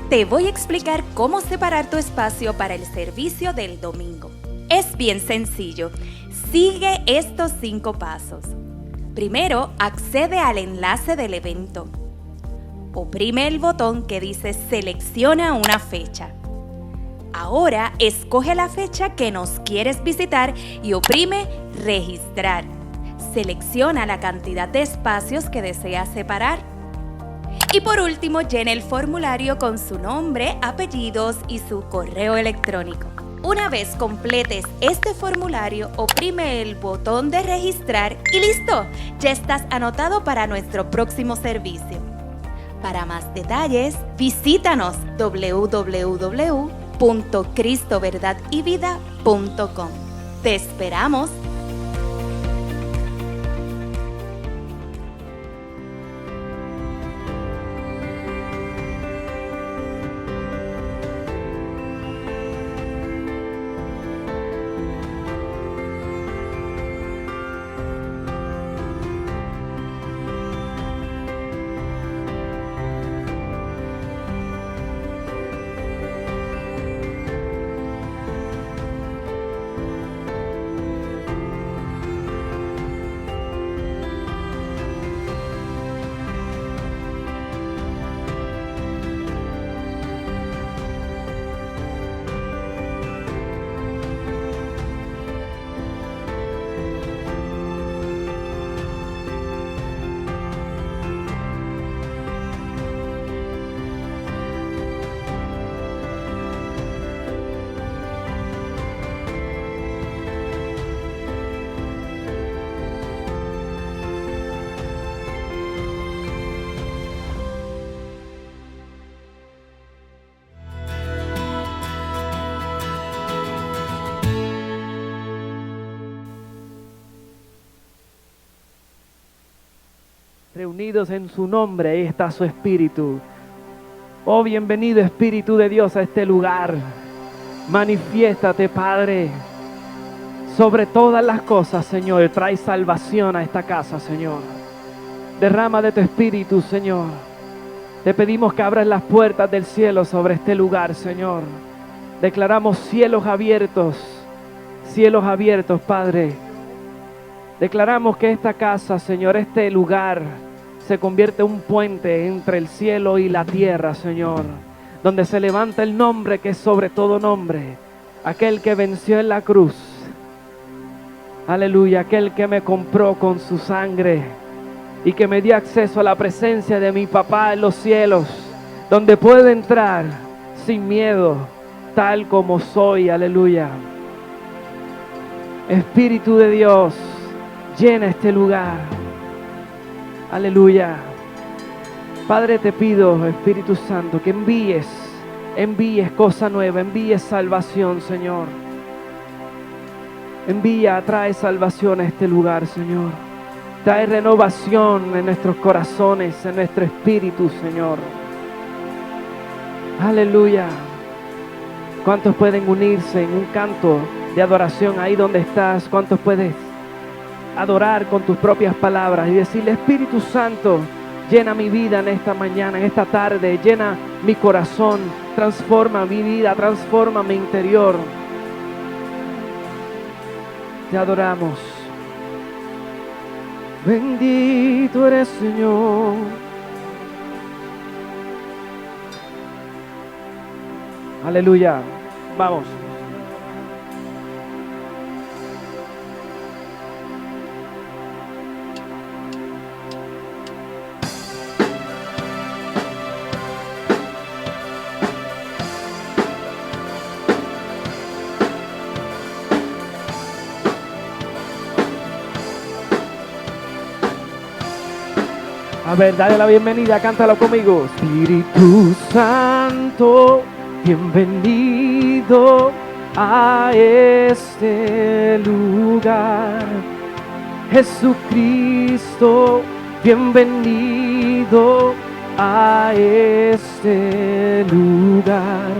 Te voy a explicar cómo separar tu espacio para el servicio del domingo. Es bien sencillo. Sigue estos 5 pasos. Primero, accede al enlace del evento. Oprime el botón que dice selecciona una fecha. Ahora escoge la fecha que nos quieres visitar y oprime registrar. Selecciona la cantidad de espacios que deseas separar. Y por último, llena el formulario con su nombre, apellidos y su correo electrónico. Una vez completes este formulario, oprime el botón de registrar y ¡listo! Ya estás anotado para nuestro próximo servicio. Para más detalles, visítanos www.cristoverdadyvida.com. ¡Te esperamos! Reunidos en su nombre, ahí está su Espíritu. Oh, bienvenido Espíritu de Dios a este lugar. Manifiéstate, Padre. Sobre todas las cosas, Señor, trae salvación a esta casa, Señor. Derrama de tu Espíritu, Señor. Te pedimos que abras las puertas del cielo sobre este lugar, Señor. Declaramos cielos abiertos, Padre. Declaramos que esta casa, Señor, este lugar se convierte en un puente entre el cielo y la tierra, Señor, donde se levanta el nombre que es sobre todo nombre, aquel que venció en la cruz. Aleluya, aquel que me compró con su sangre y que me dio acceso a la presencia de mi papá en los cielos, donde puedo entrar sin miedo, tal como soy. Aleluya. Espíritu de Dios, llena este lugar. Aleluya. Padre, te pido, Espíritu Santo, que envíes cosa nueva, envíes salvación, Señor. Trae salvación a este lugar, Señor. Trae renovación en nuestros corazones, en nuestro espíritu, Señor. Aleluya. ¿Cuántos pueden unirse en un canto de adoración ahí donde estás? ¿Cuántos puedes adorar con tus propias palabras y decirle: Espíritu Santo, llena mi vida en esta mañana, en esta tarde, llena mi corazón, transforma mi vida, transforma mi interior? Te adoramos. Bendito eres, Señor. Aleluya. Vamos. A ver, dale la bienvenida, cántalo conmigo. Espíritu Santo, bienvenido a este lugar. Jesucristo, bienvenido a este lugar.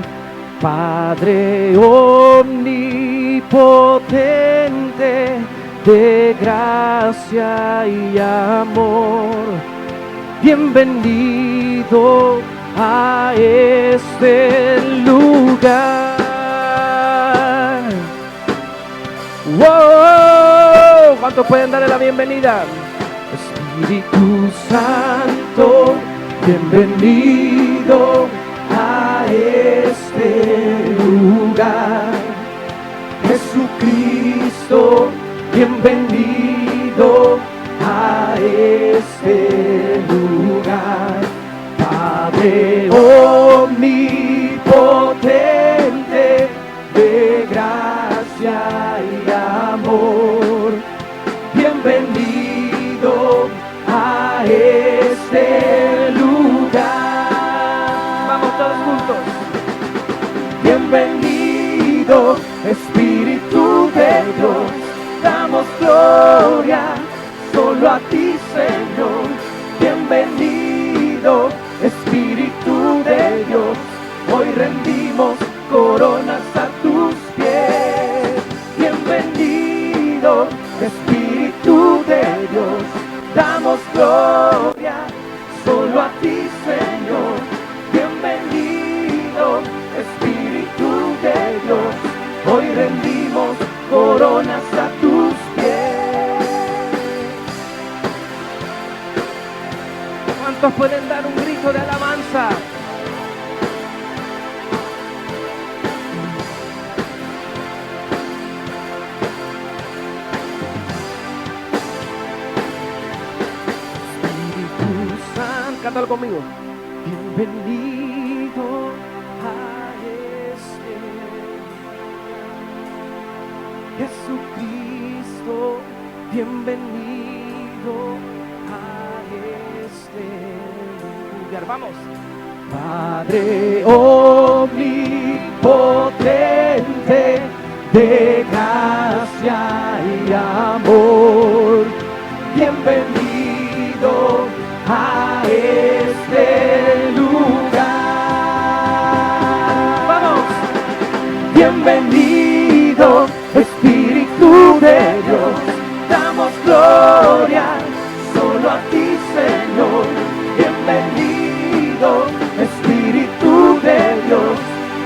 Padre omnipotente, de gracia y amor, bienvenido a este lugar. ¡Wow! ¿Cuántos pueden darle la bienvenida? Espíritu Santo, bienvenido a este lugar. Jesucristo, bienvenido a este lugar. Padre omnipotente, de gracia y amor, bienvenido a este lugar. Vamos todos juntos. Bienvenido, Espíritu de Dios, damos gloria solo a ti, Señor. Bienvenido, Espíritu de Dios, hoy rendimos coronas a tus pies. Bienvenido, Espíritu de Dios, damos gloria solo a ti, Señor. Bienvenido, Espíritu de Dios, hoy rendimos coronas a tus pies. ¿Cuántos pueden dar un grito de alabanza? Cántalo conmigo. Bienvenido a este lugar. Jesucristo, bienvenido a este lugar. Vamos. Padre omnipotente, de gracia y amor, bienvenido a este lugar. Vamos. Bienvenido, Espíritu de Dios, damos gloria solo a ti, Señor. Bienvenido, Espíritu de Dios,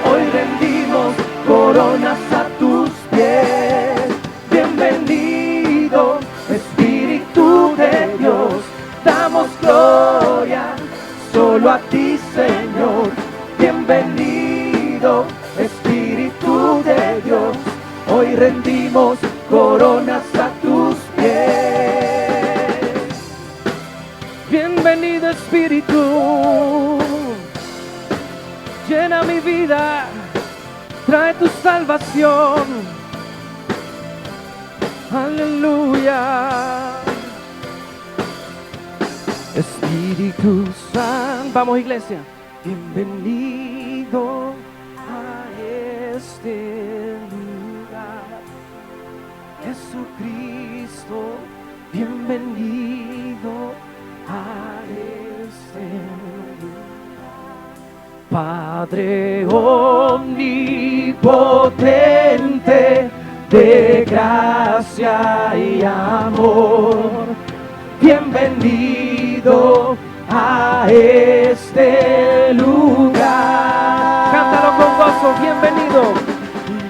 hoy rendimos coronas a tus pies. Bienvenido, Espíritu de Dios, damos gloria solo a ti, Señor. Bienvenido, Espíritu de Dios, hoy rendimos coronas a tus pies. Bienvenido, Espíritu, llena mi vida, trae tu salvación. Aleluya. Espíritu Santo, vamos, iglesia. Bienvenido a este lugar. Jesucristo, bienvenido a este lugar. Padre omnipotente, de gracia y amor, bienvenido a este lugar. Cántalo con gozo. Bienvenido,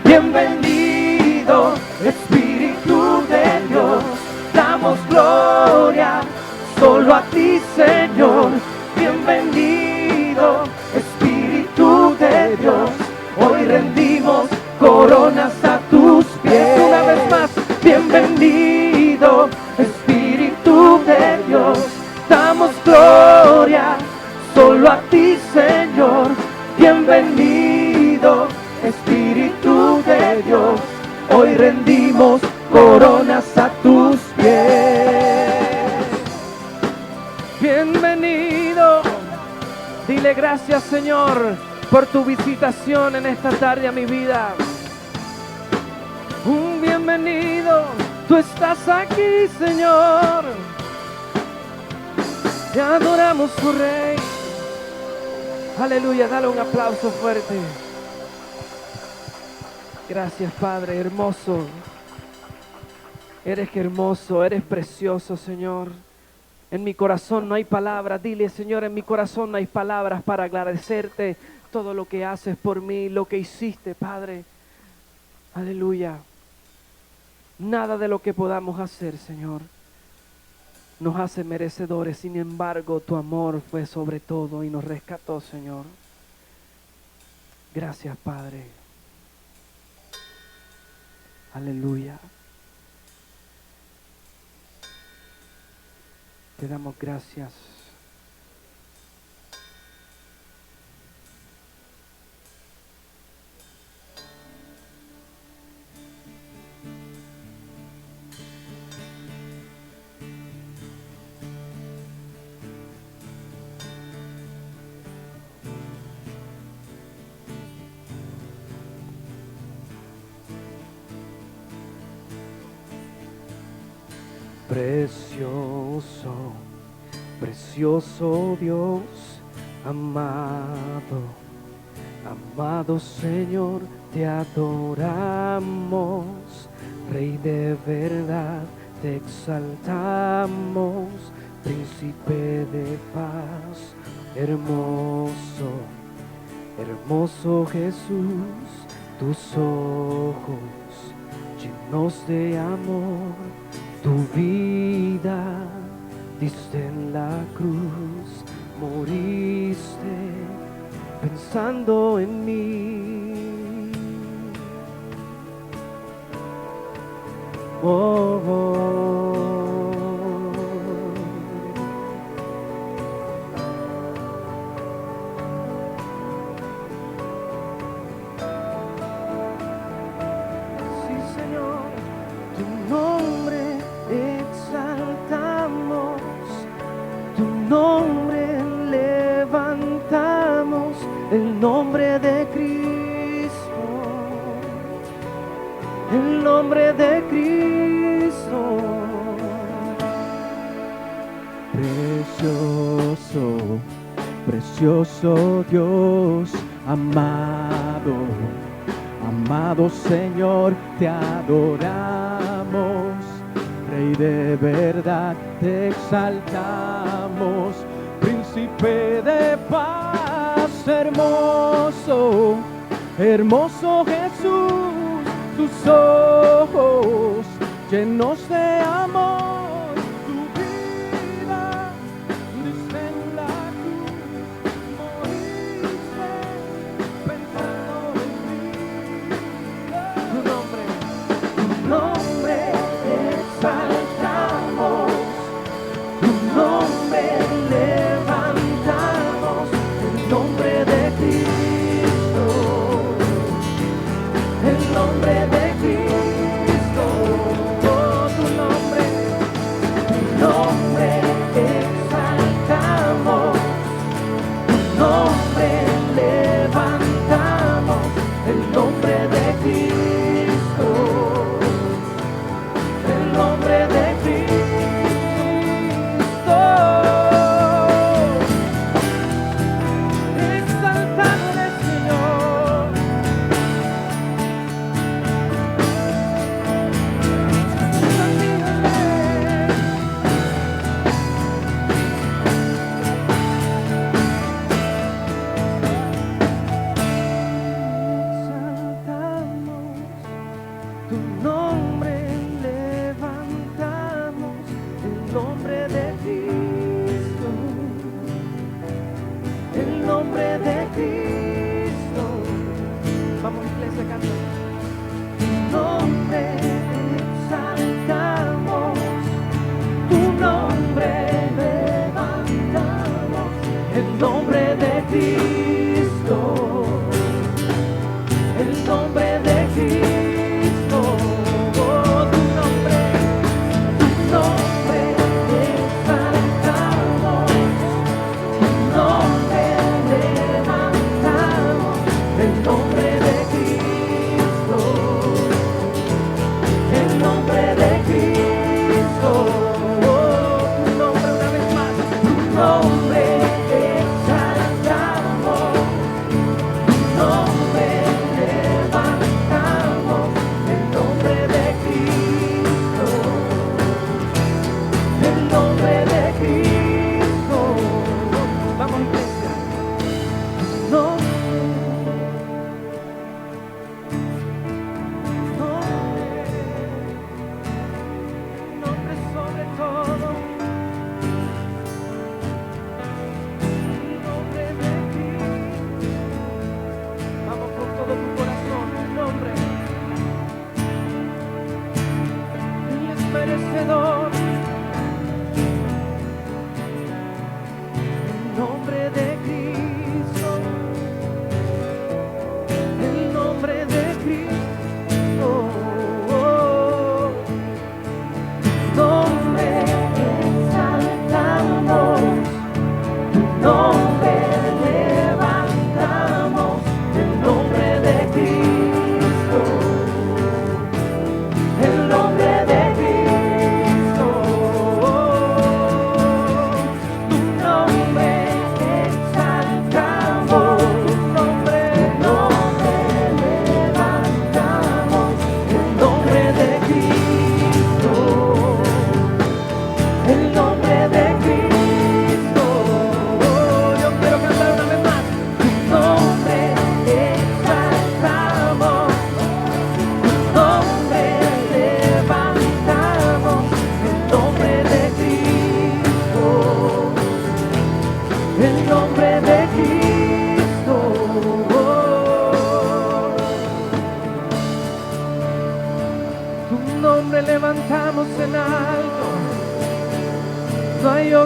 bienvenido, Espíritu de Dios, damos gloria solo a ti, Señor. Bienvenido, Espíritu de Dios, hoy rendimos coronas a tus pies. Una vez más. Bienvenido, Espíritu de Dios, damos gloria solo a ti, Señor. Bienvenido, Espíritu de Dios, hoy rendimos coronas a tus pies. Bienvenido. Dile gracias, Señor, por tu visitación en esta tarde a mi vida. Un bienvenido, tú estás aquí, Señor. Te adoramos, tu Rey. Aleluya, dale un aplauso fuerte. Gracias, Padre, hermoso. Eres hermoso, eres precioso, Señor. En mi corazón no hay palabras. Dile, Señor, en mi corazón no hay palabras para agradecerte todo lo que haces por mí, lo que hiciste, Padre. Aleluya. Nada de lo que podamos hacer, Señor, nos hace merecedores. Sin embargo, tu amor fue sobre todo y nos rescató, Señor. Gracias, Padre. Aleluya. Te damos gracias. Precioso, precioso Dios, amado, amado Señor, te adoramos, Rey de verdad, te exaltamos, Príncipe de paz, hermoso, hermoso Jesús, tus ojos llenos de amor, tu vida diste en la cruz, moriste pensando en mí. Oh, oh. Sí, Señor, tu nombre exaltamos, tu nombre levantamos, el nombre de Cristo, el nombre de Cristo. Precioso, precioso Dios, amado, amado Señor, te adoramos, Rey de verdad, te exaltamos, Príncipe de paz, hermoso, hermoso Jesús, tus ojos llenos de amor, tu vida diste en la cruz, moriste pensando en mí. Tu nombre Exaltamos, tu nombre levantamos, el nombre de Cristo, el nombre de Cristo, oh, tu nombre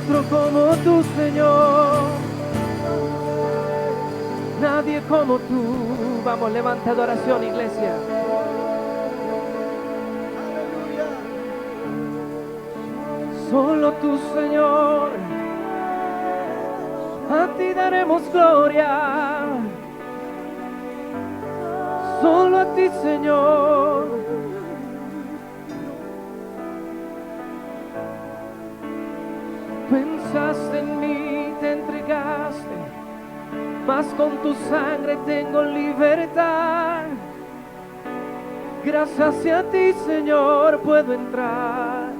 otro como tú, Señor. Nadie como tú. Vamos, levanta adoración, iglesia. Solo tú, Señor. A ti daremos gloria. Solo a ti, Señor. Pensaste en mí, te entregaste, mas con tu sangre tengo libertad. Gracias a ti, Señor, puedo entrar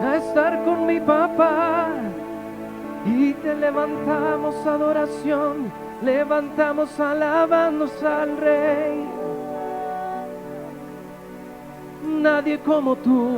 a estar con mi papá. Y te levantamos adoración, levantamos alabándonos al Rey. Nadie como tú.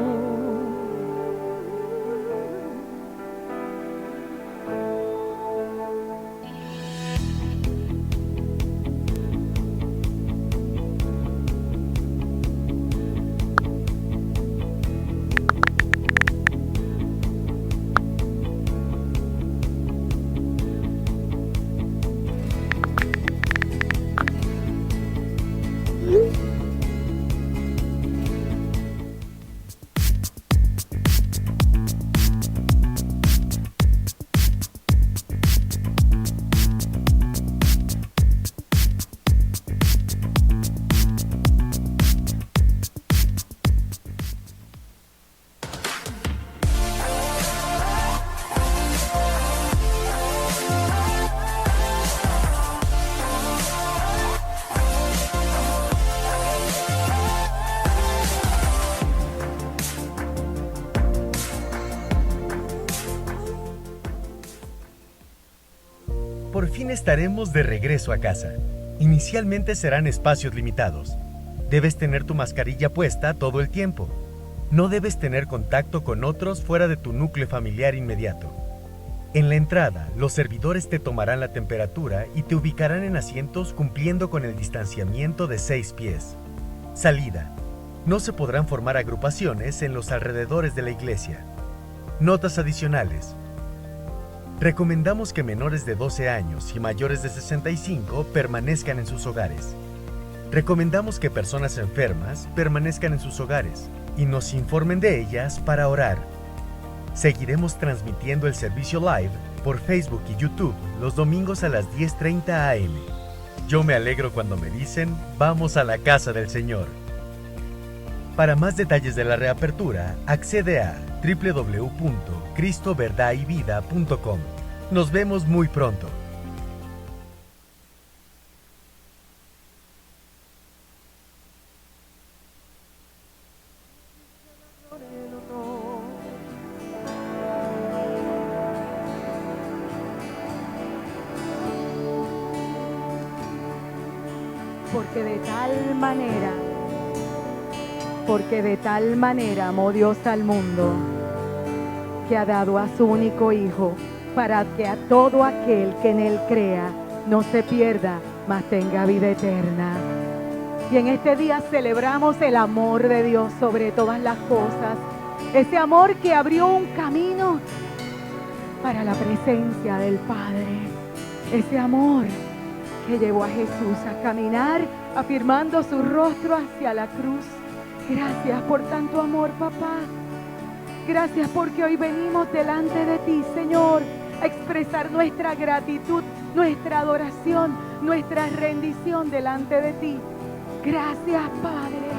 Por fin estaremos de regreso a casa. Inicialmente serán espacios limitados. Debes tener tu mascarilla puesta todo el tiempo. No debes tener contacto con otros fuera de tu núcleo familiar inmediato. En la entrada, los servidores te tomarán la temperatura y te ubicarán en asientos cumpliendo con el distanciamiento de 6 pies. Salida. No se podrán formar agrupaciones en los alrededores de la iglesia. Notas adicionales. Recomendamos que menores de 12 años y mayores de 65 permanezcan en sus hogares. Recomendamos que personas enfermas permanezcan en sus hogares y nos informen de ellas para orar. Seguiremos transmitiendo el servicio live por Facebook y YouTube los domingos a las 10:30 am. Yo me alegro cuando me dicen, vamos a la casa del Señor. Para más detalles de la reapertura, accede a www.cristoverdadyvida.com. Nos vemos muy pronto. Porque de tal manera amó Dios al mundo, que ha dado a su único Hijo, para que a todo aquel que en Él crea no se pierda, mas tenga vida eterna. Y en este día celebramos el amor de Dios sobre todas las cosas, ese amor que abrió un camino para la presencia del Padre, ese amor que llevó a Jesús a caminar afirmando su rostro hacia la cruz. Gracias por tanto amor, papá. Gracias porque hoy venimos delante de ti, Señor, a expresar nuestra gratitud, nuestra adoración, nuestra rendición delante de ti. Gracias, Padre,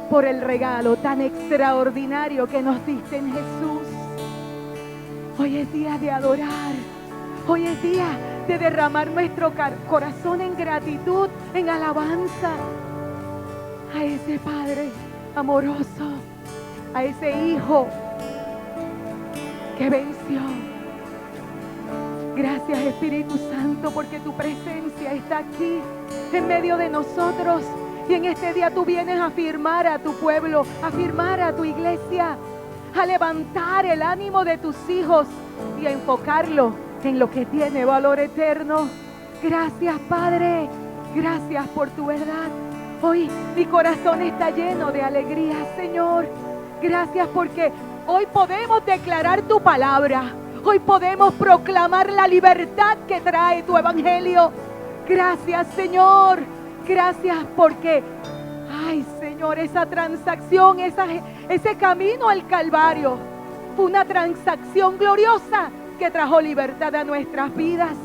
por el regalo tan extraordinario que nos diste en Jesús. Hoy es día de adorar. Hoy es día de derramar nuestro corazón en gratitud, en alabanza a ese Padre amoroso, a ese Hijo que venció. Gracias, Espíritu Santo, porque tu presencia está aquí en medio de nosotros. Y en este día tú vienes a afirmar a tu pueblo, a afirmar a tu iglesia, a levantar el ánimo de tus hijos y a enfocarlo en lo que tiene valor eterno. Gracias, Padre. Gracias por tu verdad. Hoy mi corazón está lleno de alegría, Señor. Gracias porque Hoy podemos declarar tu palabra. Hoy podemos proclamar la libertad que trae tu evangelio. Gracias, Señor. Gracias porque, ay, Señor, esa transacción, ese camino al Calvario fue una transacción gloriosa que trajo libertad a nuestras vidas.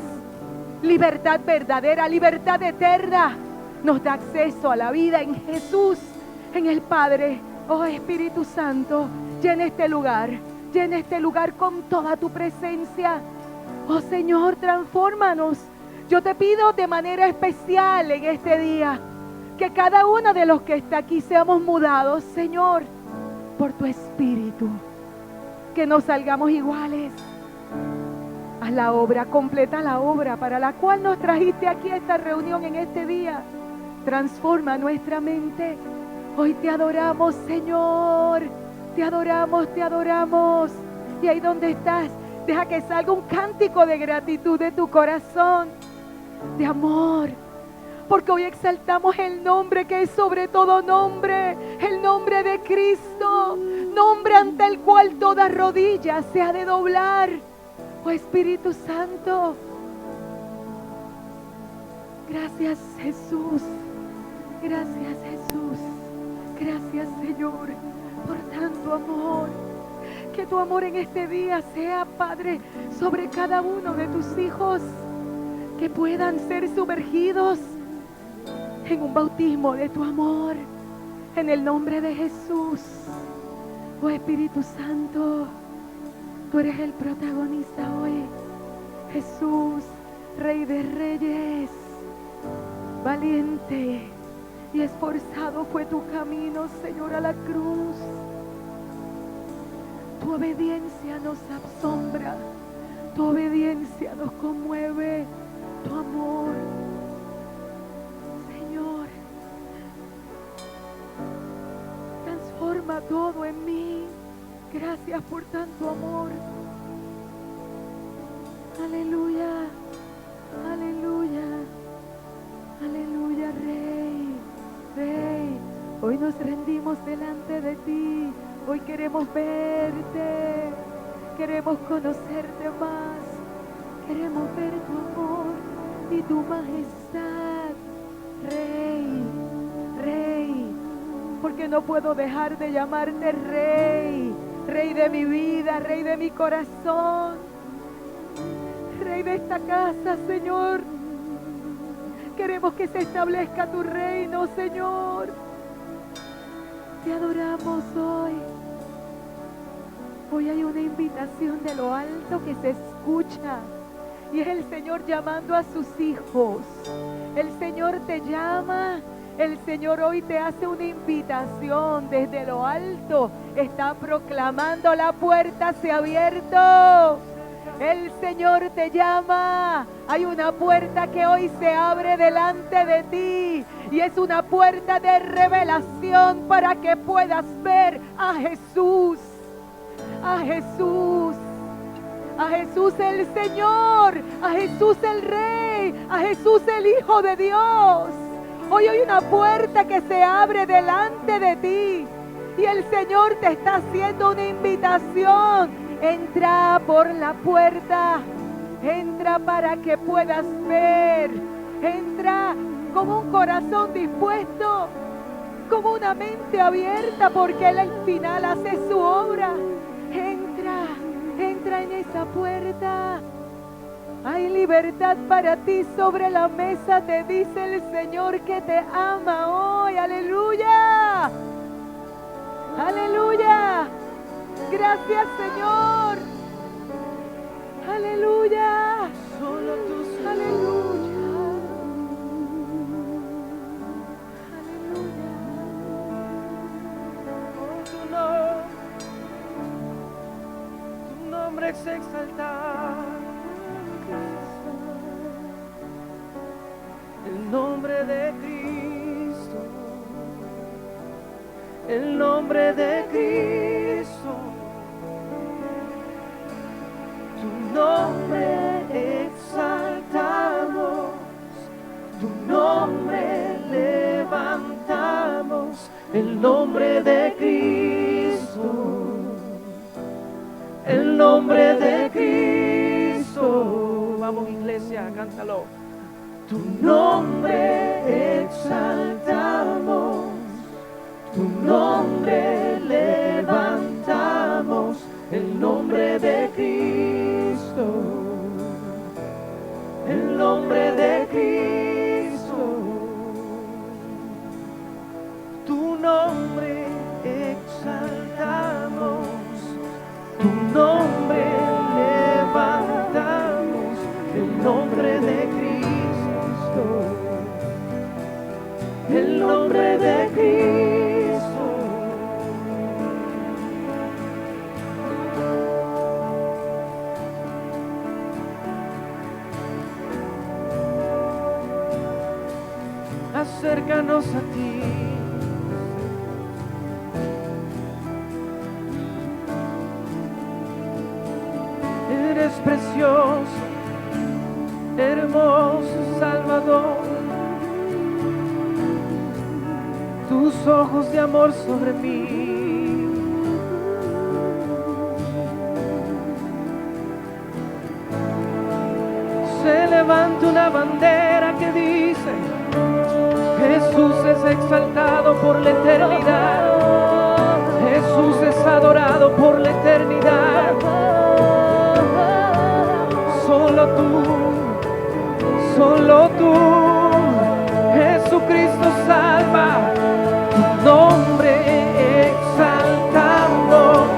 Libertad verdadera, libertad eterna. Nos da acceso a la vida en Jesús, en el Padre. Oh, Espíritu Santo, llena este lugar con toda tu presencia. Oh, Señor, transfórmanos. Yo te pido de manera especial en este día que cada uno de los que está aquí seamos mudados, Señor, por tu Espíritu. Que no salgamos iguales. Haz la obra, completa la obra para la cual nos trajiste aquí a esta reunión en este día. Transforma nuestra mente. Hoy te adoramos, Señor. Te adoramos, te adoramos. Y ahí donde estás, deja que salga un cántico de gratitud de tu corazón, de amor. Porque hoy exaltamos el nombre que es sobre todo nombre, el nombre de Cristo, nombre ante el cual toda rodilla se ha de doblar. Oh, Espíritu Santo, gracias, Jesús. Gracias, Jesús. Gracias, Señor, por tanto amor. Que tu amor en este día sea, Padre, sobre cada uno de tus hijos, que puedan ser sumergidos en un bautismo de tu amor, en el nombre de Jesús. Oh, Espíritu Santo, tú eres el protagonista hoy. Jesús, Rey de Reyes, valiente y esforzado fue tu camino, Señor, a la cruz. Tu obediencia nos asombra, tu obediencia nos conmueve, tu amor. Señor, transforma todo en mí. Gracias por tanto amor. Aleluya, aleluya, aleluya, Rey, Rey. Hoy nos rendimos delante de ti. Hoy queremos verte, queremos conocerte más, queremos ver tu amor y tu majestad, Rey, Rey, porque no puedo dejar de llamarte Rey, Rey de mi vida, Rey de mi corazón, Rey de esta casa, Señor. Queremos que se establezca tu reino, Señor. Te adoramos hoy. Hoy hay una invitación de lo alto que se escucha. Y es el Señor llamando a sus hijos. El Señor te llama. El Señor hoy te hace una invitación desde lo alto. Está proclamando: la puerta se ha abierto. El Señor te llama. Hay una puerta que hoy se abre delante de ti. Y es una puerta de revelación para que puedas ver a Jesús. A Jesús. A Jesús el Señor. A Jesús el Rey. A Jesús el Hijo de Dios. Hoy hay una puerta que se abre delante de ti. Y el Señor te está haciendo una invitación. Entra por la puerta. Entra para que puedas ver. Entra con un corazón dispuesto, con una mente abierta, porque Él al final hace su obra. Entra, entra en esa puerta. Hay libertad para ti sobre la mesa, te dice el Señor que te ama hoy. Aleluya, aleluya. Gracias, Señor. Aleluya. Solo tú, aleluya. tu nombre es exaltado. El nombre de Cristo. El nombre de Cristo. Tu nombre exaltamos, tu nombre levantamos, el nombre de Cristo. el nombre de Cristo. Vamos, iglesia, cántalo. Tu nombre exaltamos, tu nombre levantamos, el nombre de Cristo, el nombre de Cristo. Tu nombre exaltamos, Tu nombre levantamos, el nombre de Cristo, el nombre de Cristo. acércanos a ti. Eres precioso, hermoso Salvador. Tus ojos de amor sobre mí. Se levanta una bandera que dice: Jesús es exaltado por la eternidad. Jesús es adorado por la eternidad. Solo tú, Jesucristo salva. Tu nombre exaltamos,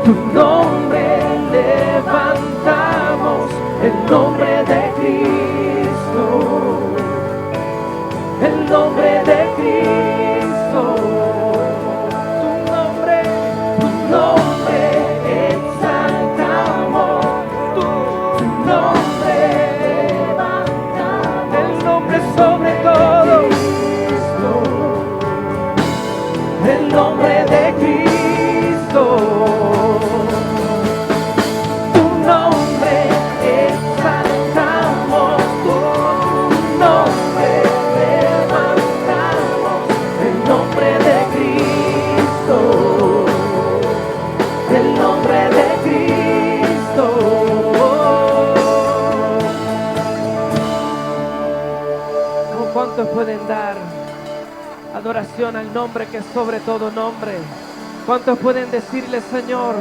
tu nombre levantamos, el nombre de Cristo, el nombre de Cristo. Tu nombre exaltamos, tu nombre levantamos, el nombre sobre todo, el nombre de Cristo. Tu nombre exaltamos, tu nombre levantamos, el nombre de Cristo, el nombre de Cristo. ¿Cuántos pueden dar adoración al nombre que es sobre todo nombre? ¿Cuántos pueden decirle: Señor,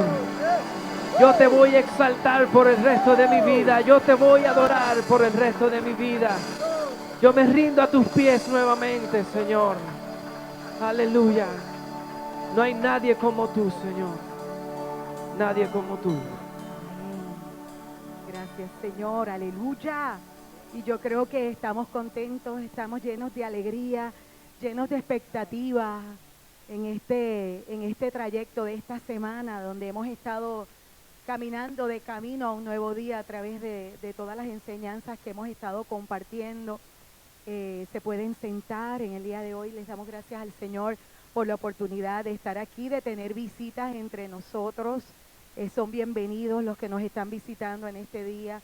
yo te voy a exaltar por el resto de mi vida, yo te voy a adorar por el resto de mi vida? Yo me rindo a tus pies nuevamente, Señor. Aleluya. No hay nadie como tú, Señor. Nadie como tú. Gracias, Señor, aleluya. Y yo creo que estamos contentos, estamos llenos de alegría, llenos de expectativa en este trayecto de esta semana, donde hemos estado caminando de camino a un nuevo día a través de todas las enseñanzas que hemos estado compartiendo. Se pueden sentar en el día de hoy. Les damos gracias al Señor por la oportunidad de estar aquí, de tener visitas entre nosotros. Son bienvenidos los que nos están visitando en este día.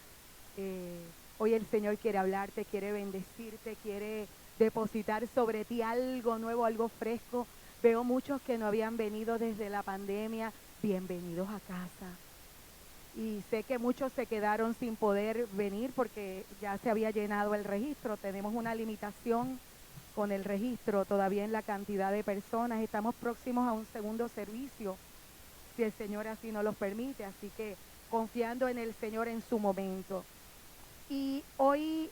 Hoy el Señor quiere hablarte, quiere bendecirte, quiere depositar sobre ti algo nuevo, algo fresco. Veo muchos que no habían venido desde la pandemia. Bienvenidos a casa. Y sé que muchos se quedaron sin poder venir porque ya se había llenado el registro. Tenemos una limitación con el registro todavía en la cantidad de personas. Estamos próximos a un segundo servicio, si el Señor así nos lo permite. Así que confiando en el Señor en su momento. Y hoy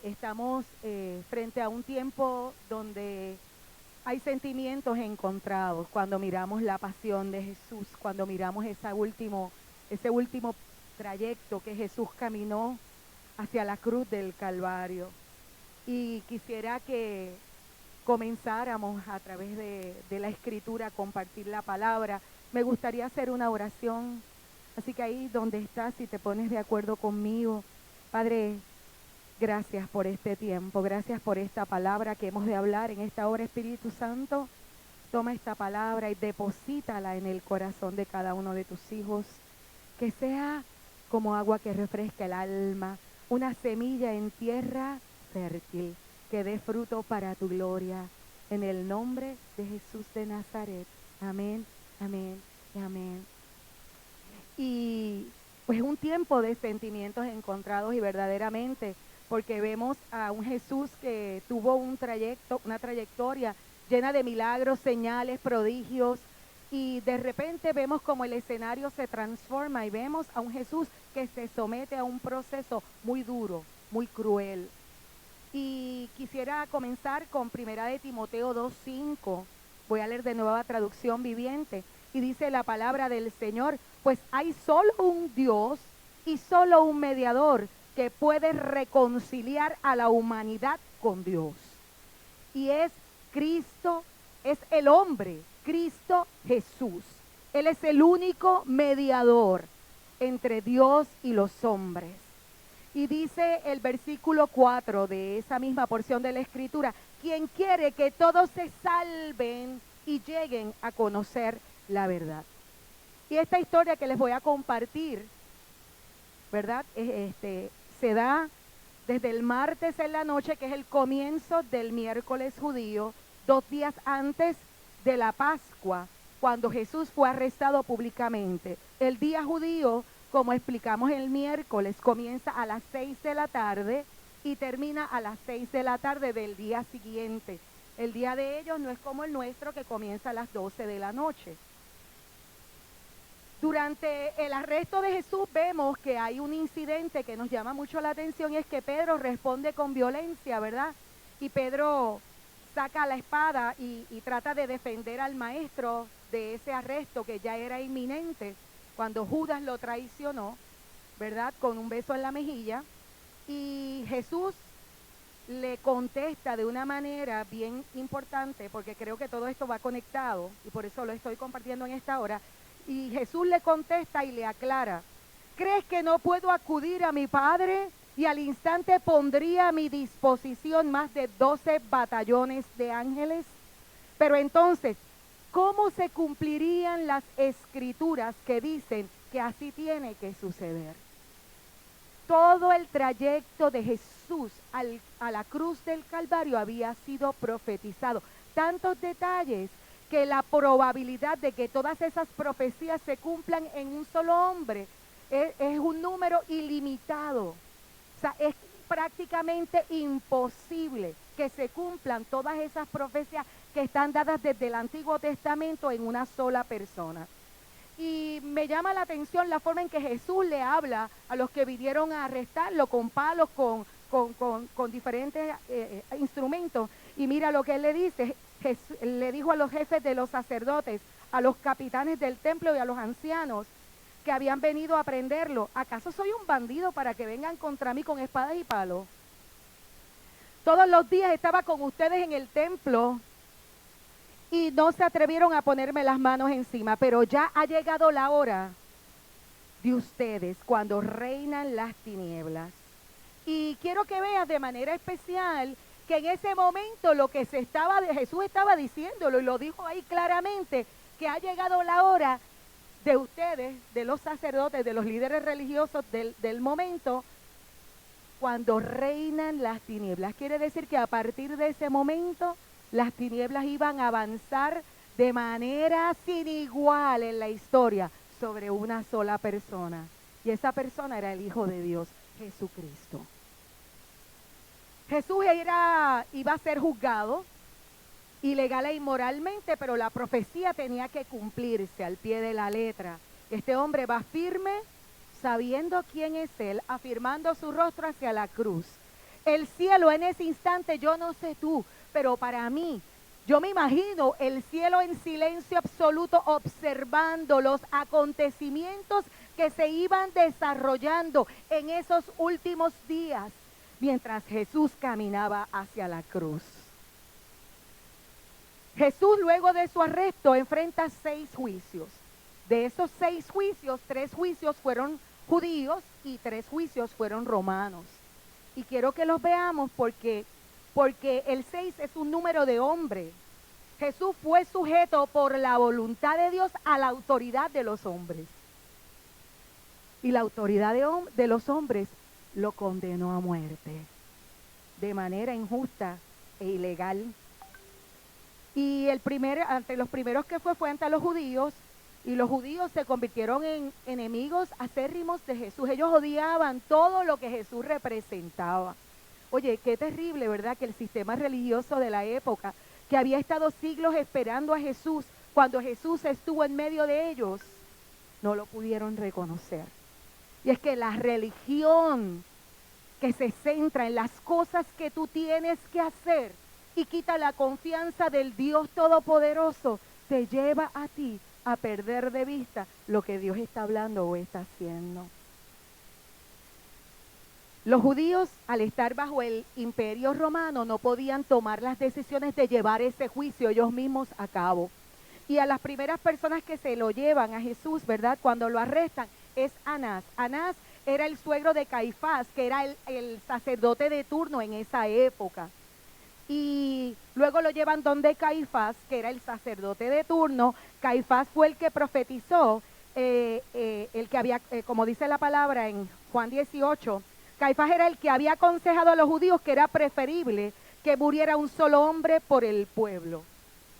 estamos frente a un tiempo donde hay sentimientos encontrados cuando miramos la pasión de Jesús, cuando miramos ese último trayecto que Jesús caminó hacia la cruz del Calvario. Y quisiera que comenzáramos a través de la Escritura a compartir la palabra. Me gustaría hacer una oración, así que ahí donde estás, si te pones de acuerdo conmigo. Padre, gracias por este tiempo, gracias por esta palabra que hemos de hablar en esta hora. Espíritu Santo, toma esta palabra y deposítala en el corazón de cada uno de tus hijos, que sea como agua que refresca el alma, una semilla en tierra fértil, que dé fruto para tu gloria, en el nombre de Jesús de Nazaret. Amén, amén y amén. Y pues es un tiempo de sentimientos encontrados y verdaderamente, porque vemos a un Jesús que tuvo una trayectoria llena de milagros, señales, prodigios, y de repente vemos como el escenario se transforma y vemos a un Jesús que se somete a un proceso muy duro, muy cruel. Y quisiera comenzar con Primera de Timoteo 2:5. Voy a leer de Nueva Traducción Viviente. Y dice la palabra del Señor: pues hay solo un Dios y solo un mediador que puede reconciliar a la humanidad con Dios. Y es Cristo, es el hombre, Cristo Jesús. Él es el único mediador entre Dios y los hombres. Y dice el versículo 4 de esa misma porción de la Escritura: quien quiere que todos se salven y lleguen a conocer la verdad. Y esta historia que les voy a compartir, ¿verdad? Se da desde el martes en la noche, que es el comienzo del miércoles judío, 2 días antes de la Pascua, cuando Jesús fue arrestado públicamente. El día judío, como explicamos el miércoles, comienza a las 6 de la tarde y termina a las 6 de la tarde del día siguiente. El día de ellos no es como el nuestro, que comienza a las 12 de la noche. Durante el arresto de Jesús vemos que hay un incidente que nos llama mucho la atención, y es que Pedro responde con violencia, ¿verdad? Y Pedro saca la espada y trata de defender al maestro de ese arresto que ya era inminente, cuando Judas lo traicionó, ¿verdad? Con un beso en la mejilla. Y Jesús le contesta de una manera bien importante, porque creo que todo esto va conectado y por eso lo estoy compartiendo en esta hora. Y Jesús le contesta y le aclara: ¿crees que no puedo acudir a mi Padre? Y al instante pondría a mi disposición más de 12 batallones de ángeles. Pero entonces, ¿cómo se cumplirían las escrituras que dicen que así tiene que suceder? Todo el trayecto de Jesús a la cruz del Calvario había sido profetizado. Tantos detalles que la probabilidad de que todas esas profecías se cumplan en un solo hombre es un número ilimitado. O sea, es prácticamente imposible que se cumplan todas esas profecías que están dadas desde el Antiguo Testamento en una sola persona. Y me llama la atención la forma en que Jesús le habla a los que vinieron a arrestarlo con palos, con diferentes instrumentos. Y mira lo que él le dice. Jesús le dijo a los jefes de los sacerdotes, a los capitanes del templo y a los ancianos que habían venido a prenderlo: ¿acaso soy un bandido para que vengan contra mí con espadas y palos? Todos los días estaba con ustedes en el templo y no se atrevieron a ponerme las manos encima, pero ya ha llegado la hora de ustedes, cuando reinan las tinieblas. Y quiero que veas de manera especial que en ese momento Jesús estaba diciéndolo, y lo dijo ahí claramente, que ha llegado la hora de ustedes, de los sacerdotes, de los líderes religiosos del momento, cuando reinan las tinieblas. Quiere decir que a partir de ese momento las tinieblas iban a avanzar de manera sin igual en la historia sobre una sola persona. Y esa persona era el Hijo de Dios, Jesucristo. Jesús iba a ser juzgado ilegal e inmoralmente, pero la profecía tenía que cumplirse al pie de la letra. Este hombre va firme, sabiendo quién es él, afirmando su rostro hacia la cruz. El cielo en ese instante, yo no sé tú, pero para mí, yo me imagino el cielo en silencio absoluto, observando los acontecimientos que se iban desarrollando en esos últimos días, mientras Jesús caminaba hacia la cruz. Jesús, luego de su arresto, enfrenta 6 juicios. De esos 6 juicios, 3 juicios fueron judíos y 3 juicios fueron romanos. Y quiero que los veamos porque el 6 es un número de hombre. Jesús fue sujeto por la voluntad de Dios a la autoridad de los hombres. Y la autoridad de los hombres lo condenó a muerte de manera injusta e ilegal. Y ante los primeros que fue ante los judíos, Y los judíos se convirtieron en enemigos acérrimos de Jesús. Ellos odiaban todo lo que Jesús representaba. Oye, qué terrible, ¿verdad? Que el sistema religioso de la época, que había estado siglos esperando a Jesús, cuando Jesús estuvo en medio de ellos, no lo pudieron reconocer. Y es que la religión que se centra en las cosas que tú tienes que hacer y quita la confianza del Dios Todopoderoso, te lleva a ti a perder de vista lo que Dios está hablando o está haciendo. Los judíos, al estar bajo el imperio romano, no podían tomar las decisiones de llevar ese juicio ellos mismos a cabo. Y a las primeras personas que se lo llevan a Jesús, ¿verdad? Cuando lo arrestan, es Anás. Anás era el suegro de Caifás, que era el sacerdote de turno en esa época. Y luego lo llevan donde Caifás, que era el sacerdote de turno. Caifás fue el que profetizó, el que había, como dice la palabra en Juan 18, Caifás era el que había aconsejado a los judíos que era preferible que muriera un solo hombre por el pueblo.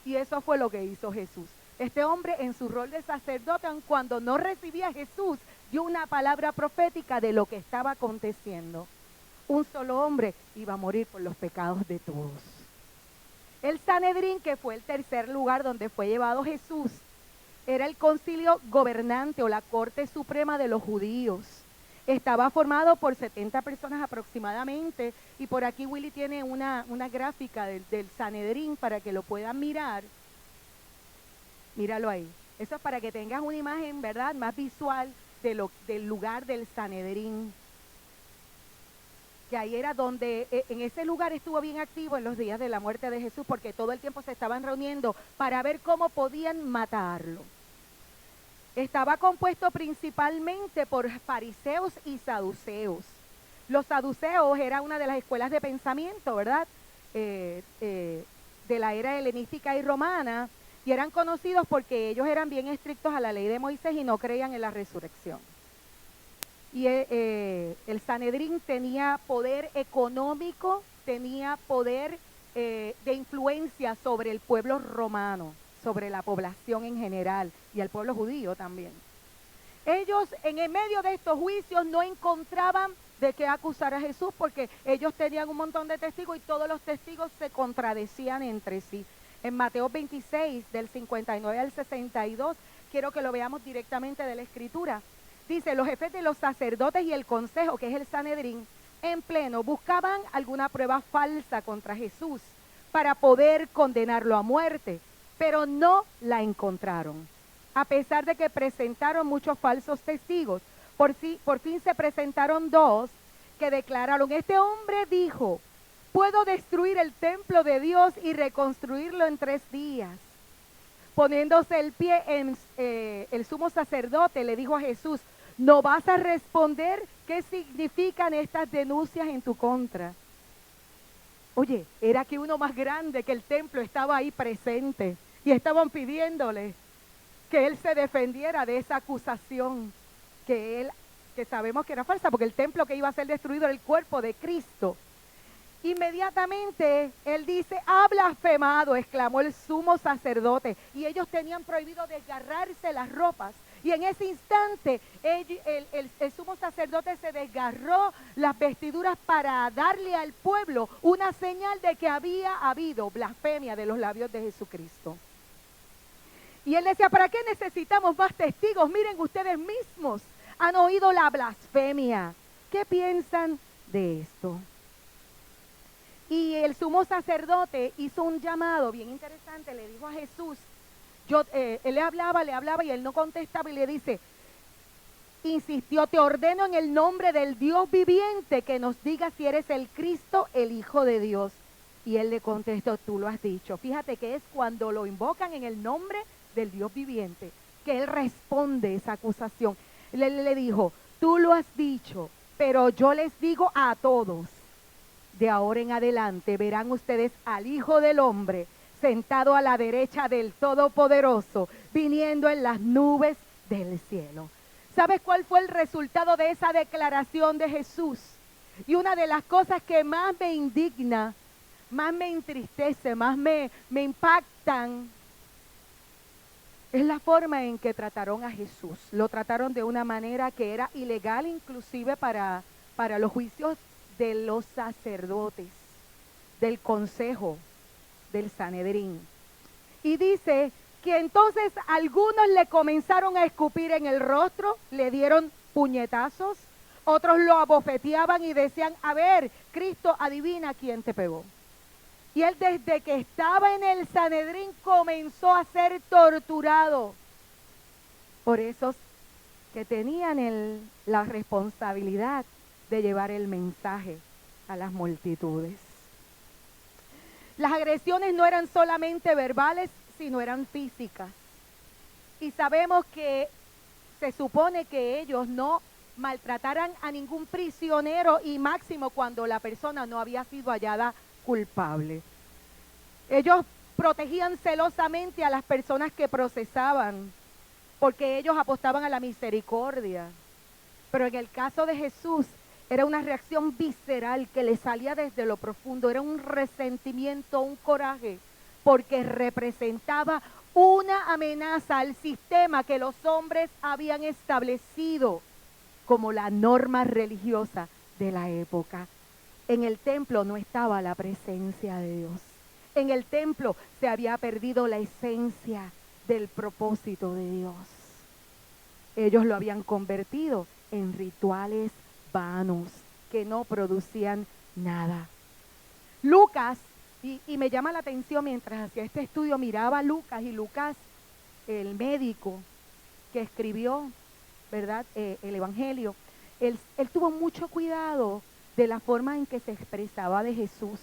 Y eso fue lo que hizo Jesús. Este hombre, en su rol de sacerdote, aun cuando no recibía a Jesús, dio una palabra profética de lo que estaba aconteciendo. Un solo hombre iba a morir por los pecados de todos. El Sanedrín, que fue el tercer lugar donde fue llevado Jesús, era el concilio gobernante o la corte suprema de los judíos. Estaba formado por 70 personas aproximadamente, y por aquí Willy tiene una gráfica del Sanedrín para que lo puedan mirar. Míralo ahí. Eso es para que tengas una imagen, ¿verdad?, más visual del lugar del Sanedrín. Que ahí era donde, en ese lugar estuvo bien activo en los días de la muerte de Jesús, porque todo el tiempo se estaban reuniendo para ver cómo podían matarlo. Estaba compuesto principalmente por fariseos y saduceos. Los saduceos era una de las escuelas de pensamiento, ¿verdad?, de la era helenística y romana, y eran conocidos porque ellos eran bien estrictos a la ley de Moisés y no creían en la resurrección. Y el Sanedrín tenía poder económico, tenía poder de influencia sobre el pueblo romano, sobre la población en general y el pueblo judío también. Ellos en el medio de estos juicios no encontraban de qué acusar a Jesús, porque ellos tenían un montón de testigos y todos los testigos se contradecían entre sí. En Mateo 26, del 59 al 62, quiero que lo veamos directamente de la Escritura. Dice, los jefes de los sacerdotes y el consejo, que es el Sanedrín, en pleno, buscaban alguna prueba falsa contra Jesús para poder condenarlo a muerte, pero no la encontraron. A pesar de que presentaron muchos falsos testigos, por fin se presentaron dos que declararon, este hombre dijo, puedo destruir el templo de Dios y reconstruirlo en 3 días. Poniéndose el pie, el sumo sacerdote le dijo a Jesús, ¿no vas a responder qué significan estas denuncias en tu contra? Oye, era que uno más grande que el templo estaba ahí presente y estaban pidiéndole que él se defendiera de esa acusación que sabemos que era falsa, porque el templo que iba a ser destruido era el cuerpo de Cristo. Inmediatamente él dice, ha blasfemado, exclamó el sumo sacerdote, y ellos tenían prohibido desgarrarse las ropas. Y en ese instante el sumo sacerdote se desgarró las vestiduras para darle al pueblo una señal de que había habido blasfemia de los labios de Jesucristo. Y él decía, ¿para qué necesitamos más testigos? Miren, ustedes mismos han oído la blasfemia. ¿Qué piensan de esto? Y el sumo sacerdote hizo un llamado bien interesante, le dijo a Jesús, él le hablaba y él no contestaba y le dice, insistió, te ordeno en el nombre del Dios viviente que nos digas si eres el Cristo, el Hijo de Dios. Y él le contestó, tú lo has dicho. Fíjate que es cuando lo invocan en el nombre del Dios viviente que él responde esa acusación. Le dijo, tú lo has dicho, pero yo les digo a todos, de ahora en adelante verán ustedes al Hijo del Hombre sentado a la derecha del Todopoderoso, viniendo en las nubes del cielo. ¿Sabes cuál fue el resultado de esa declaración de Jesús? Y una de las cosas que más me indigna, más me entristece, más me impactan, Es la forma en que trataron a Jesús. Lo trataron de una manera que era ilegal inclusive para los juicios de los sacerdotes, del consejo, del Sanedrín. Y dice que entonces algunos le comenzaron a escupir en el rostro, le dieron puñetazos, otros lo abofeteaban y decían, a ver, Cristo, adivina quién te pegó. Y él desde que estaba en el Sanedrín comenzó a ser torturado por esos que tenían la responsabilidad de llevar el mensaje a las multitudes. Las agresiones no eran solamente verbales, sino eran físicas. Y sabemos que se supone que ellos no maltrataran a ningún prisionero y máximo cuando la persona no había sido hallada culpable. Ellos protegían celosamente a las personas que procesaban, porque ellos apostaban a la misericordia. Pero en el caso de Jesús, era una reacción visceral que le salía desde lo profundo, era un resentimiento, un coraje, porque representaba una amenaza al sistema que los hombres habían establecido como la norma religiosa de la época. En el templo no estaba la presencia de Dios. En el templo se había perdido la esencia del propósito de Dios. Ellos lo habían convertido en rituales vanos que no producían nada. Lucas, y me llama la atención mientras hacía este estudio, miraba a Lucas, y Lucas, el médico que escribió, ¿verdad?, el Evangelio, él tuvo mucho cuidado de la forma en que se expresaba de Jesús.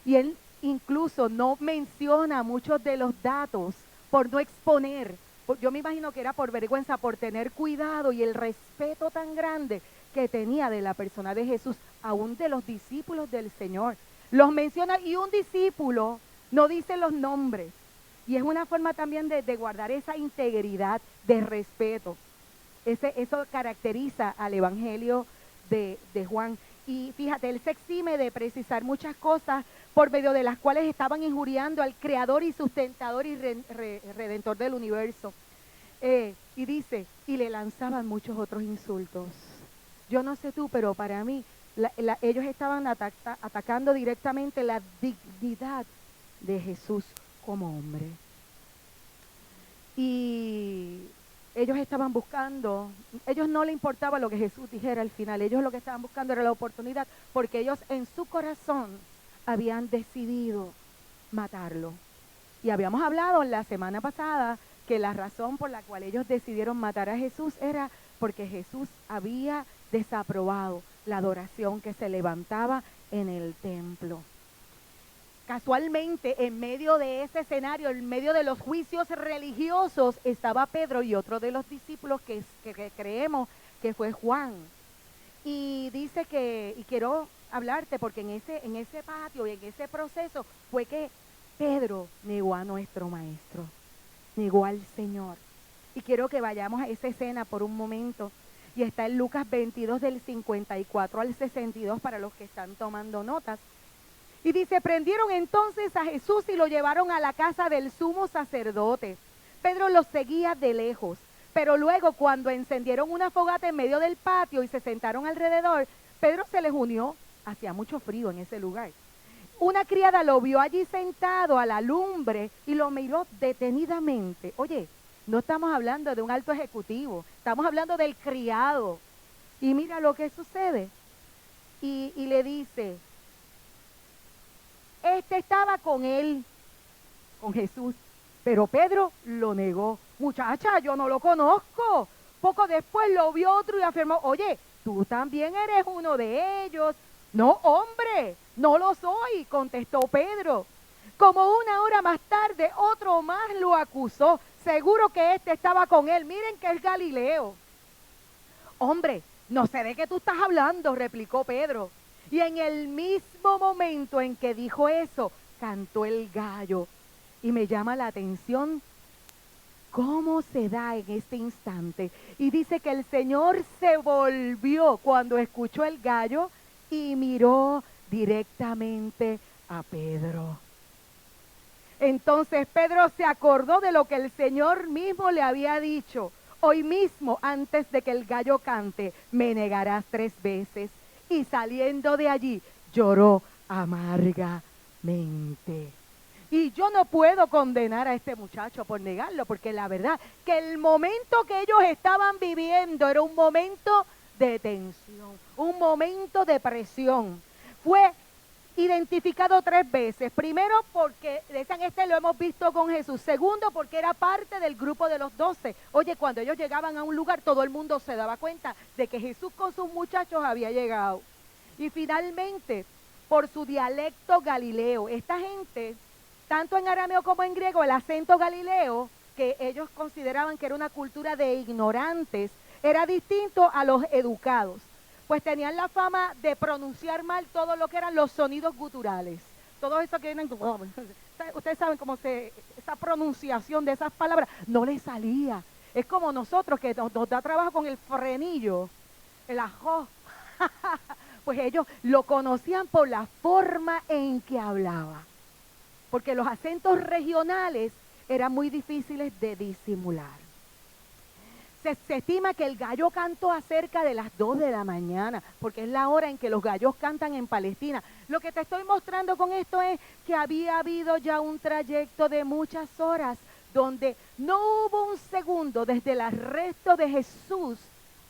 Y él incluso no menciona muchos de los datos por no exponer. Yo me imagino que era por vergüenza, por tener cuidado y el respeto tan grande que tenía de la persona de Jesús, aún de los discípulos del Señor. Los menciona y un discípulo no dice los nombres. Y es una forma también de guardar esa integridad, de respeto. Eso caracteriza al Evangelio de Juan. Y fíjate, él se exime de precisar muchas cosas por medio de las cuales estaban injuriando al creador y sustentador y redentor del universo. Y dice, y le lanzaban muchos otros insultos. Yo no sé tú, pero para mí, ellos estaban atacando directamente la dignidad de Jesús como hombre. Y ellos estaban buscando, ellos no les importaba lo que Jesús dijera al final, ellos lo que estaban buscando era la oportunidad, porque ellos en su corazón habían decidido matarlo. Y habíamos hablado la semana pasada que la razón por la cual ellos decidieron matar a Jesús era porque Jesús había desaprobado la adoración que se levantaba en el templo. Casualmente, en medio de ese escenario, en medio de los juicios religiosos, estaba Pedro y otro de los discípulos que creemos que fue Juan. Y dice que, y quiero hablarte porque en ese patio y en ese proceso fue que Pedro negó a nuestro maestro, negó al Señor. Y quiero que vayamos a esa escena por un momento. Y está en Lucas 22 del 54 al 62 para los que están tomando notas. Y dice, prendieron entonces a Jesús y lo llevaron a la casa del sumo sacerdote. Pedro los seguía de lejos, pero luego cuando encendieron una fogata en medio del patio y se sentaron alrededor, Pedro se les unió. Hacía mucho frío en ese lugar. Una criada lo vio allí sentado a la lumbre y lo miró detenidamente. Oye, no estamos hablando de un alto ejecutivo, estamos hablando del criado. Y mira lo que sucede. Y le dice, estaba con él, con Jesús, pero Pedro lo negó. Muchacha, yo no lo conozco. Poco después lo vio otro y afirmó, oye, tú también eres uno de ellos. No, hombre, no lo soy, contestó Pedro. Como una hora más tarde, otro más lo acusó. Seguro que estaba con él. Miren que es Galileo. Hombre, no sé de qué tú estás hablando, replicó Pedro. Y en el mismo momento en que dijo eso, cantó el gallo. Y me llama la atención cómo se da en este instante. Y dice que el Señor se volvió cuando escuchó el gallo y miró directamente a Pedro. Entonces Pedro se acordó de lo que el Señor mismo le había dicho. Hoy mismo, antes de que el gallo cante, me negarás 3 veces. Y saliendo de allí, lloró amargamente. Y yo no puedo condenar a este muchacho por negarlo, porque la verdad que el momento que ellos estaban viviendo era un momento de tensión, un momento de presión. Fue identificado 3 veces. Primero, porque decían, lo hemos visto con Jesús. Segundo, porque era parte del grupo de los 12. Oye, cuando ellos llegaban a un lugar, todo el mundo se daba cuenta de que Jesús con sus muchachos había llegado. Y finalmente, por su dialecto galileo. Esta gente, tanto en arameo como en griego, el acento galileo, que ellos consideraban que era una cultura de ignorantes, era distinto a los educados. Pues tenían la fama de pronunciar mal todo lo que eran los sonidos guturales. Todo eso que vienen, ustedes saben cómo esa pronunciación de esas palabras no les salía. Es como nosotros que nos da trabajo con el frenillo, el ajo. Pues ellos lo conocían por la forma en que hablaba. Porque los acentos regionales eran muy difíciles de disimular. Se estima que el gallo cantó a cerca de las 2 de la mañana, porque es la hora en que los gallos cantan en Palestina. Lo que te estoy mostrando con esto es que había habido ya un trayecto de muchas horas, donde no hubo un segundo desde el arresto de Jesús,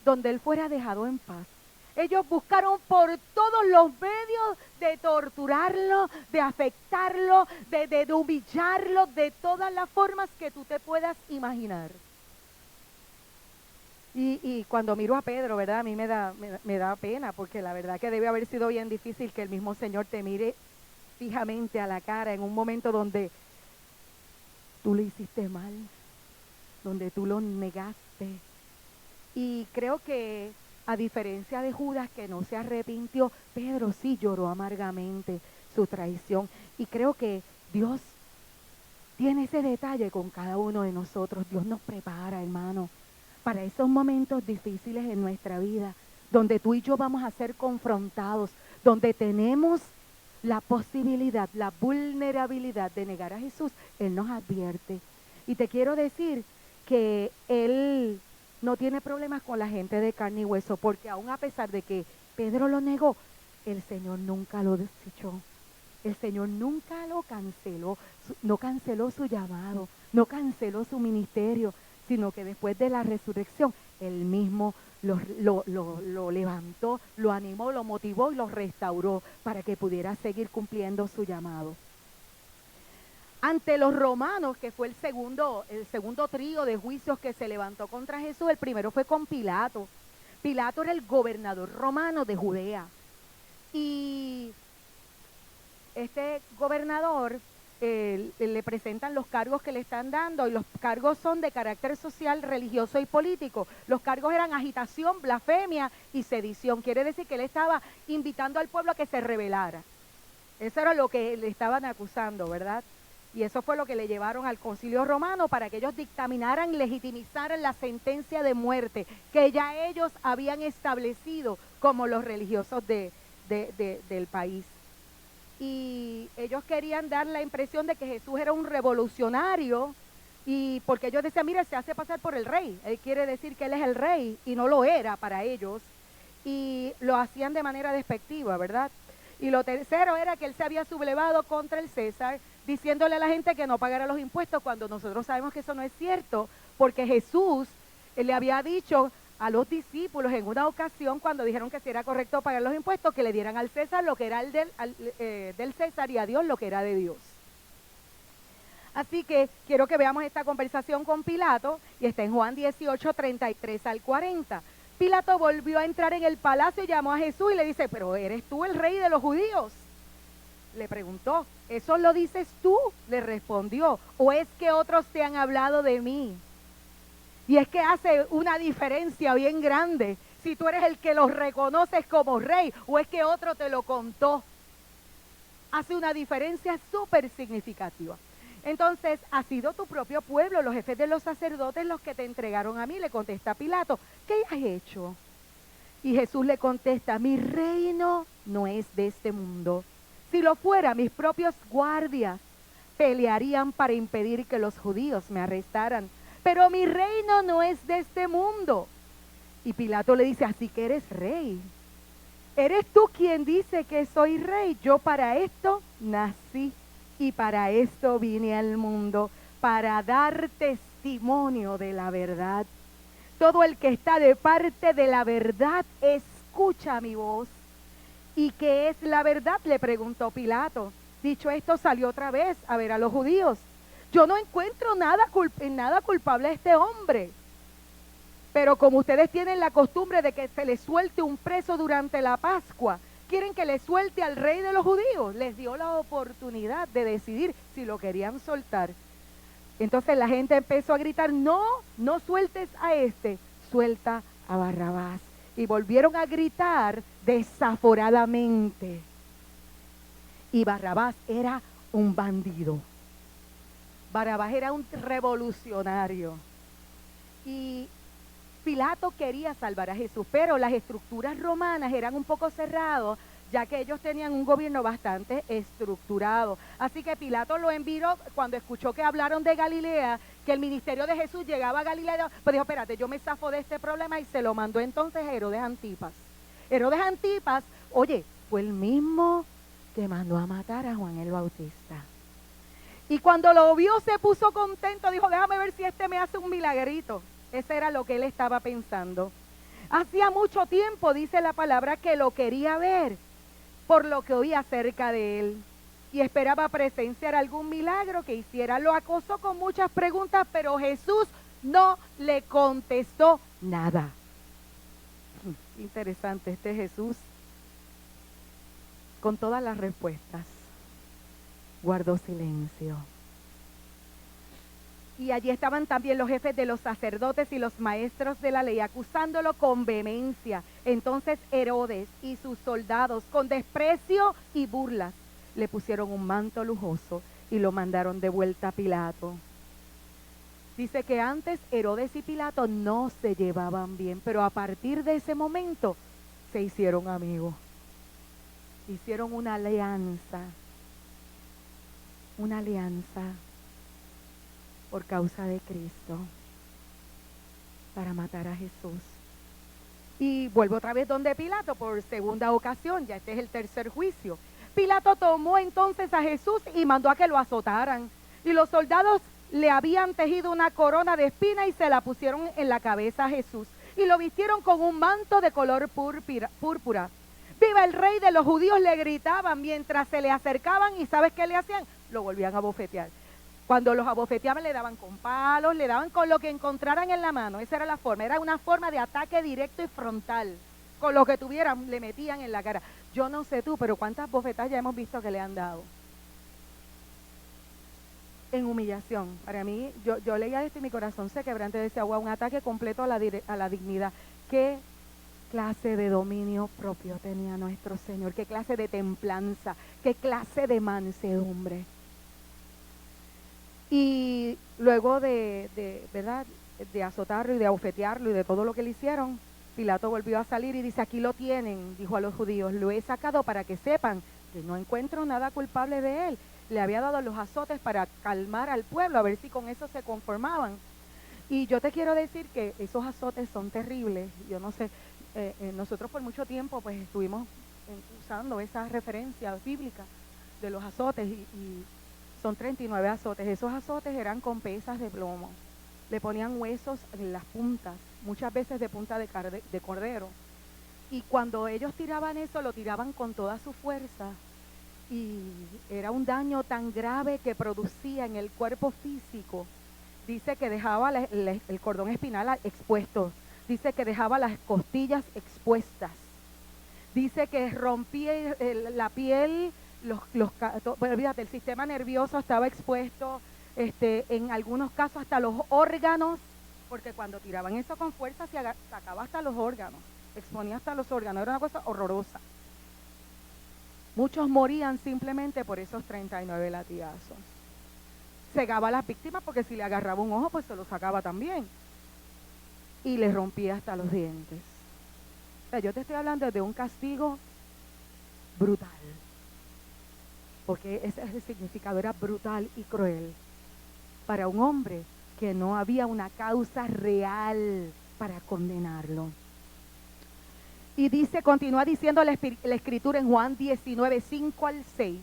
donde él fuera dejado en paz. Ellos buscaron por todos los medios de torturarlo, de afectarlo, de humillarlo, de todas las formas que tú te puedas imaginar. Y cuando miro a Pedro, ¿verdad? A mí me da pena, porque la verdad que debe haber sido bien difícil que el mismo Señor te mire fijamente a la cara en un momento donde tú lo hiciste mal, donde tú lo negaste. Y creo que, a diferencia de Judas, que no se arrepintió, Pedro sí lloró amargamente su traición. Y creo que Dios tiene ese detalle con cada uno de nosotros. Dios nos prepara, hermano, para esos momentos difíciles en nuestra vida, donde tú y yo vamos a ser confrontados, donde tenemos la posibilidad, la vulnerabilidad de negar a Jesús. Él nos advierte. Y te quiero decir que Él no tiene problemas con la gente de carne y hueso, porque aún a pesar de que Pedro lo negó, el Señor nunca lo desechó. El Señor nunca lo canceló, no canceló su llamado, no canceló su ministerio, sino que después de la resurrección, Él mismo lo levantó, lo animó, lo motivó y lo restauró para que pudiera seguir cumpliendo su llamado. Ante los romanos, que fue el segundo trío de juicios que se levantó contra Jesús, el primero fue con Pilato. Pilato era el gobernador romano de Judea. Y este gobernador le presentan los cargos que le están dando, y los cargos son de carácter social, religioso y político. Los cargos eran agitación, blasfemia y sedición. Quiere decir que él estaba invitando al pueblo a que se rebelara. Eso era lo que le estaban acusando, ¿verdad? Y eso fue lo que le llevaron al concilio romano, para que ellos dictaminaran y legitimizaran la sentencia de muerte que ya ellos habían establecido como los religiosos del país. Y ellos querían dar la impresión de que Jesús era un revolucionario, y porque ellos decían, mira, se hace pasar por el rey, él quiere decir que él es el rey, y no lo era para ellos, y lo hacían de manera despectiva, ¿verdad? Y lo tercero era que él se había sublevado contra el César, diciéndole a la gente que no pagara los impuestos, cuando nosotros sabemos que eso no es cierto, porque Jesús le había dicho a los discípulos en una ocasión, cuando dijeron que si era correcto pagar los impuestos, que le dieran al César lo que era del César, y a Dios lo que era de Dios. Así que quiero que veamos esta conversación con Pilato, y está en Juan 18, 33 al 40. Pilato volvió a entrar en el palacio y llamó a Jesús y le dice, ¿pero eres tú el rey de los judíos? Le preguntó, ¿eso lo dices tú? Le respondió, ¿o es que otros te han hablado de mí? Y es que hace una diferencia bien grande si tú eres el que los reconoces como rey, o es que otro te lo contó. Hace una diferencia súper significativa. Entonces, ha sido tu propio pueblo, los jefes de los sacerdotes, los que te entregaron a mí. Le contesta Pilato, ¿qué has hecho? Y Jesús le contesta, mi reino no es de este mundo. Si lo fuera, mis propios guardias pelearían para impedir que los judíos me arrestaran. Pero mi reino no es de este mundo. Y Pilato le dice, así que eres rey. ¿Eres tú quien dice que soy rey? Yo para esto nací y para esto vine al mundo, para dar testimonio de la verdad. Todo el que está de parte de la verdad escucha mi voz. ¿Y qué es la verdad?, le preguntó Pilato. Dicho esto, salió otra vez a ver a los judíos. Yo no encuentro nada culpable a este hombre. Pero como ustedes tienen la costumbre de que se les suelte un preso durante la Pascua, quieren que le suelte al rey de los judíos. Les dio la oportunidad de decidir si lo querían soltar. Entonces la gente empezó a gritar, no sueltes a este, suelta a Barrabás. Y volvieron a gritar desaforadamente. Y Barrabás era un bandido. Barrabás era un revolucionario. Y Pilato quería salvar a Jesús, pero las estructuras romanas eran un poco cerradas, ya que ellos tenían un gobierno bastante estructurado. Así que Pilato lo envió cuando escuchó que hablaron de Galilea, que el ministerio de Jesús llegaba a Galilea, pues dijo, espérate, yo me zafo de este problema, y se lo mandó entonces a Herodes Antipas. Herodes Antipas, oye, fue el mismo que mandó a matar a Juan el Bautista. Y cuando lo vio se puso contento, dijo, déjame ver si este me hace un milagrito. Ese era lo que él estaba pensando. Hacía mucho tiempo, dice la palabra, que lo quería ver, por lo que oía acerca de él. Y esperaba presenciar algún milagro que hiciera. Lo acosó con muchas preguntas, pero Jesús no le contestó nada. Interesante, este Jesús, con todas las respuestas, guardó silencio. Y allí estaban también los jefes de los sacerdotes y los maestros de la ley, acusándolo con vehemencia. Entonces Herodes y sus soldados, con desprecio y burlas, le pusieron un manto lujoso y lo mandaron de vuelta a Pilato. Dice que antes Herodes y Pilato no se llevaban bien, pero a partir de ese momento se hicieron amigos. Hicieron una alianza por causa de Cristo, para matar a Jesús. Y vuelvo otra vez donde Pilato por segunda ocasión, ya este es el tercer juicio. Pilato tomó entonces a Jesús y mandó a que lo azotaran. Y los soldados le habían tejido una corona de espinas y se la pusieron en la cabeza a Jesús. Y lo vistieron con un manto de color púrpura. ¡Viva el rey de los judíos!, le gritaban mientras se le acercaban. ¿Y sabes qué le hacían? Lo volvían a bofetear. Cuando los abofeteaban le daban con palos, le daban con lo que encontraran en la mano. Esa era la forma, era una forma de ataque directo y frontal. Con lo que tuvieran le metían en la cara. Yo no sé tú, pero cuántas bofetadas ya hemos visto que le han dado. En humillación. Para mí, yo leía esto y mi corazón se quebrante, decía, wow, un ataque completo a la dignidad. ¿Qué clase de dominio propio tenía nuestro Señor? ¿Qué clase de templanza? ¿Qué clase de mansedumbre? Y luego ¿verdad?, de azotarlo y de abofetearlo y de todo lo que le hicieron, Pilato volvió a salir y dice, aquí lo tienen, dijo a los judíos, lo he sacado para que sepan que no encuentro nada culpable de él. Le había dado los azotes para calmar al pueblo, a ver si con eso se conformaban. Y yo te quiero decir que esos azotes son terribles. Yo no sé, nosotros por mucho tiempo pues estuvimos usando esa referencia bíblica de los azotes y son 39 azotes. Esos azotes eran con pesas de plomo. Le ponían huesos en las puntas, muchas veces de punta de cordero. Y cuando ellos tiraban eso, lo tiraban con toda su fuerza. Y era un daño tan grave que producía en el cuerpo físico. Dice que dejaba el cordón espinal expuesto. Dice que dejaba las costillas expuestas. Dice que rompía la piel. Olvídate, el sistema nervioso estaba expuesto, en algunos casos hasta los órganos, porque cuando tiraban eso con fuerza se sacaba hasta los órganos, exponía hasta los órganos, era una cosa horrorosa. Muchos morían simplemente por esos 39 latigazos. Cegaba a las víctimas porque si le agarraba un ojo pues se lo sacaba también, y le rompía hasta los dientes. O sea, yo te estoy hablando de un castigo brutal. porque ese es el significado, era brutal y cruel para un hombre que no había una causa real para condenarlo. Y dice, continúa diciendo la escritura en Juan 19, 5 al 6.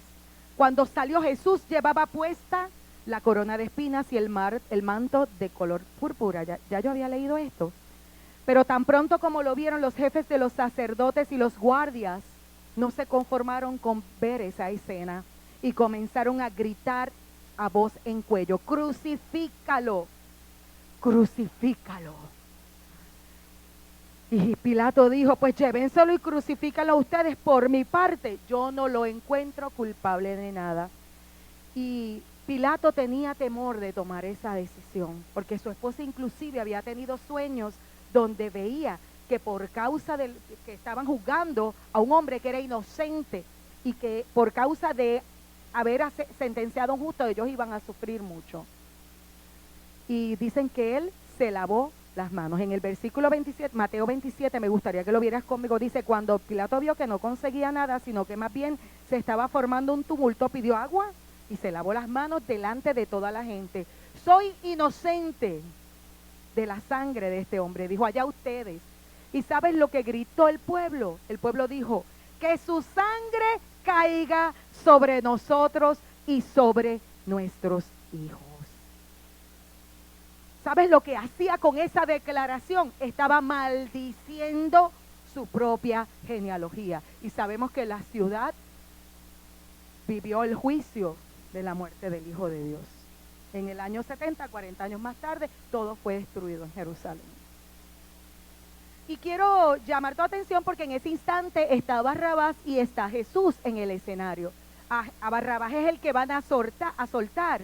Cuando salió Jesús llevaba puesta la corona de espinas y el manto de color púrpura. Ya yo había leído esto. Pero tan pronto como lo vieron los jefes de los sacerdotes y los guardias, no se conformaron con ver esa escena y comenzaron a gritar a voz en cuello: crucifícalo, crucifícalo. Y Pilato dijo: pues llévenselo y crucifícalo ustedes. Por mi parte, yo no lo encuentro culpable de nada. Y Pilato tenía temor de tomar esa decisión, porque su esposa inclusive había tenido sueños donde veía que por causa de que estaban juzgando a un hombre que era inocente y que por causa de haber sentenciado a un justo, ellos iban a sufrir mucho. Y dicen que él se lavó las manos. En el versículo 27, Mateo 27, me gustaría que lo vieras conmigo, dice: cuando Pilato vio que no conseguía nada, sino que más bien se estaba formando un tumulto, pidió agua y se lavó las manos delante de toda la gente. Soy inocente de la sangre de este hombre, dijo, allá ustedes. ¿Y sabes lo que gritó el pueblo? El pueblo dijo: que su sangre caiga sobre nosotros y sobre nuestros hijos. ¿Sabes lo que hacía con esa declaración? Estaba maldiciendo su propia genealogía. Y sabemos que la ciudad vivió el juicio de la muerte del Hijo de Dios. En el año 70, 40 años más tarde, todo fue destruido en Jerusalén. Y quiero llamar tu atención porque en ese instante está Barrabás y está Jesús en el escenario. A Barrabás es el que van a soltar,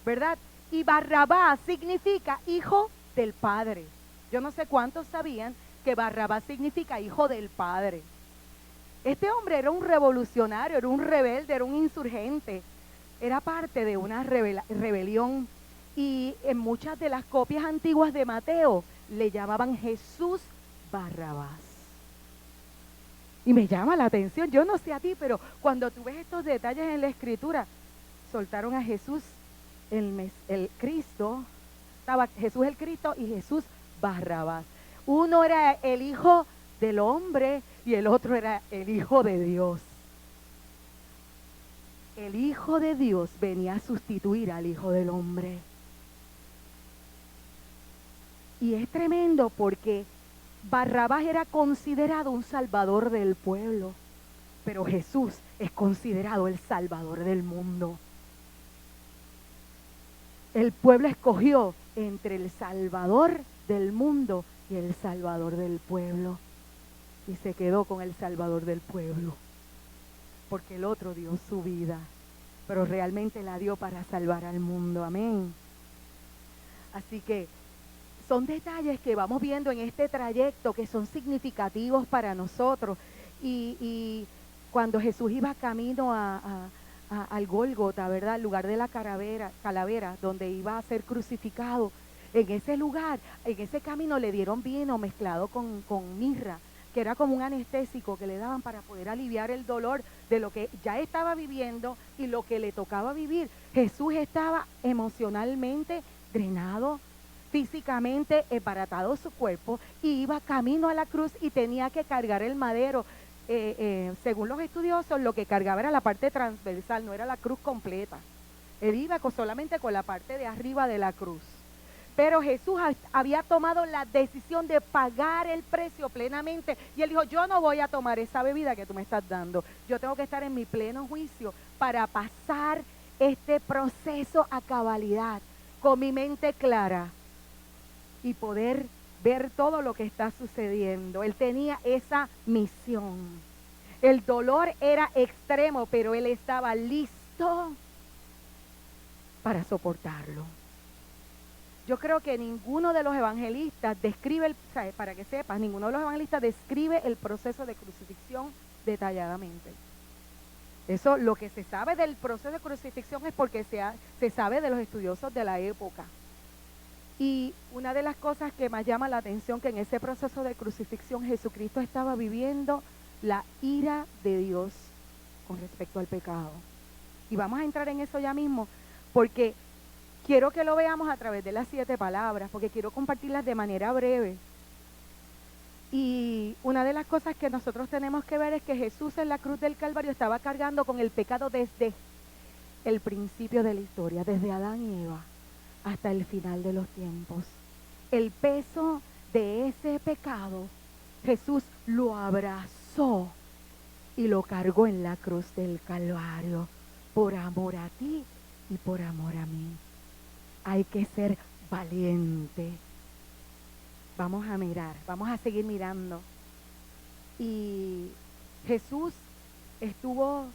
¿verdad? Y Barrabás significa hijo del Padre. Yo no sé cuántos sabían que Barrabás significa hijo del Padre. Este hombre era un revolucionario, era un rebelde, era un insurgente. Era parte de una rebelión. Y en muchas de las copias antiguas de Mateo le llamaban Jesús Barrabás. Y me llama la atención, yo no sé a ti, pero cuando tú ves estos detalles en la escritura, soltaron a Jesús el Cristo, estaba Jesús el Cristo y Jesús Barrabás. Uno era el hijo del hombre y el otro era el hijo de Dios. El hijo de Dios venía a sustituir al hijo del hombre. Y es tremendo porque Barrabás era considerado un salvador del pueblo, pero Jesús es considerado el salvador del mundo. El pueblo escogió entre el salvador del mundo y el salvador del pueblo. Y se quedó con el salvador del pueblo. Porque el otro dio su vida, pero realmente la dio para salvar al mundo. Amén. Así que son detalles que vamos viendo en este trayecto que son significativos para nosotros. Y cuando Jesús iba camino al Gólgota, ¿verdad? El lugar de la calavera, donde iba a ser crucificado. En ese lugar, en ese camino le dieron vino mezclado con mirra, que era como un anestésico que le daban para poder aliviar el dolor de lo que ya estaba viviendo y lo que le tocaba vivir. Jesús estaba emocionalmente drenado, físicamente embaratado su cuerpo, y iba camino a la cruz y tenía que cargar el madero. Según los estudiosos, lo que cargaba era la parte transversal, no era la cruz completa. Él iba solamente con la parte de arriba de la cruz. Pero Jesús había tomado la decisión de pagar el precio plenamente. Y él dijo: yo no voy a tomar esa bebida que tú me estás dando. Yo tengo que estar en mi pleno juicio para pasar este proceso a cabalidad, con mi mente clara y poder ver todo lo que está sucediendo. Él tenía esa misión. El dolor era extremo, pero él estaba listo para soportarlo. Yo creo que ninguno de los evangelistas describe, para que sepas, ninguno de los evangelistas describe el proceso de crucifixión detalladamente. Eso, lo que se sabe del proceso de crucifixión es porque se sabe de los estudiosos de la época. Y una de las cosas que más llama la atención, que en ese proceso de crucifixión Jesucristo estaba viviendo la ira de Dios con respecto al pecado. Y vamos a entrar en eso ya mismo, porque quiero que lo veamos a través de las 7 palabras, porque quiero compartirlas de manera breve. Y una de las cosas que nosotros tenemos que ver es que Jesús en la cruz del Calvario estaba cargando con el pecado desde el principio de la historia, desde Adán y Eva hasta el final de los tiempos. El peso de ese pecado, Jesús lo abrazó y lo cargó en la cruz del Calvario, por amor a ti y por amor a mí. Hay que ser valiente. Vamos a mirar, vamos a seguir mirando. Y Jesús estuvo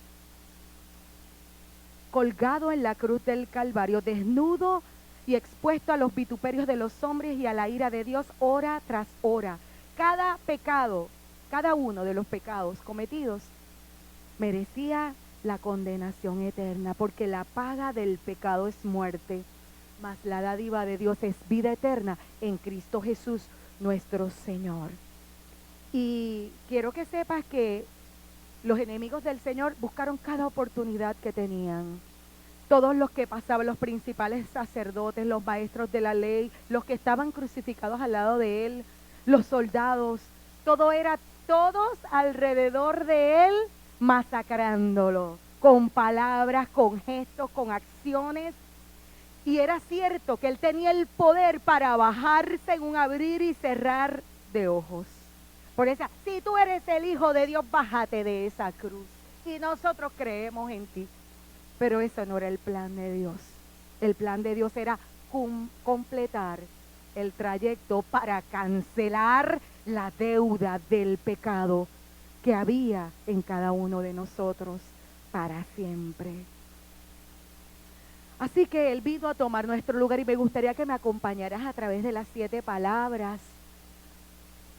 colgado en la cruz del Calvario, desnudo y expuesto a los vituperios de los hombres y a la ira de Dios hora tras hora. Cada pecado, cada uno de los pecados cometidos merecía la condenación eterna, porque la paga del pecado es muerte, mas la dádiva de Dios es vida eterna en Cristo Jesús nuestro Señor. Y quiero que sepas que los enemigos del Señor buscaron cada oportunidad que tenían. Todos los que pasaban, los principales sacerdotes, los maestros de la ley, los que estaban crucificados al lado de él, los soldados, todos alrededor de él, masacrándolo, con palabras, con gestos, con acciones. Y era cierto que él tenía el poder para bajarse en un abrir y cerrar de ojos. Por eso, si tú eres el Hijo de Dios, bájate de esa cruz. Y nosotros creemos en ti. Pero eso no era el plan de Dios. El plan de Dios era completar el trayecto para cancelar la deuda del pecado que había en cada uno de nosotros para siempre. Así que Él vino a tomar nuestro lugar y me gustaría que me acompañaras a través de las 7 palabras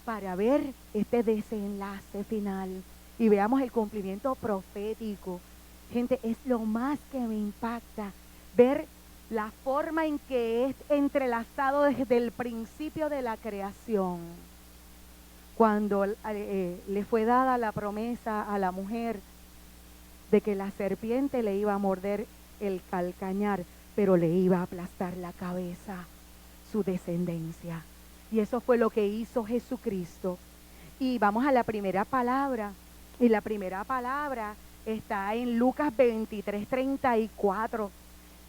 para ver este desenlace final y veamos el cumplimiento profético. Gente, es lo más que me impacta ver la forma en que es entrelazado desde el principio de la creación. Cuando le fue dada la promesa a la mujer de que la serpiente le iba a morder el calcañar, pero le iba a aplastar la cabeza, su descendencia. Y eso fue lo que hizo Jesucristo. Y vamos a la primera palabra. Y la primera palabra está en Lucas 23:34.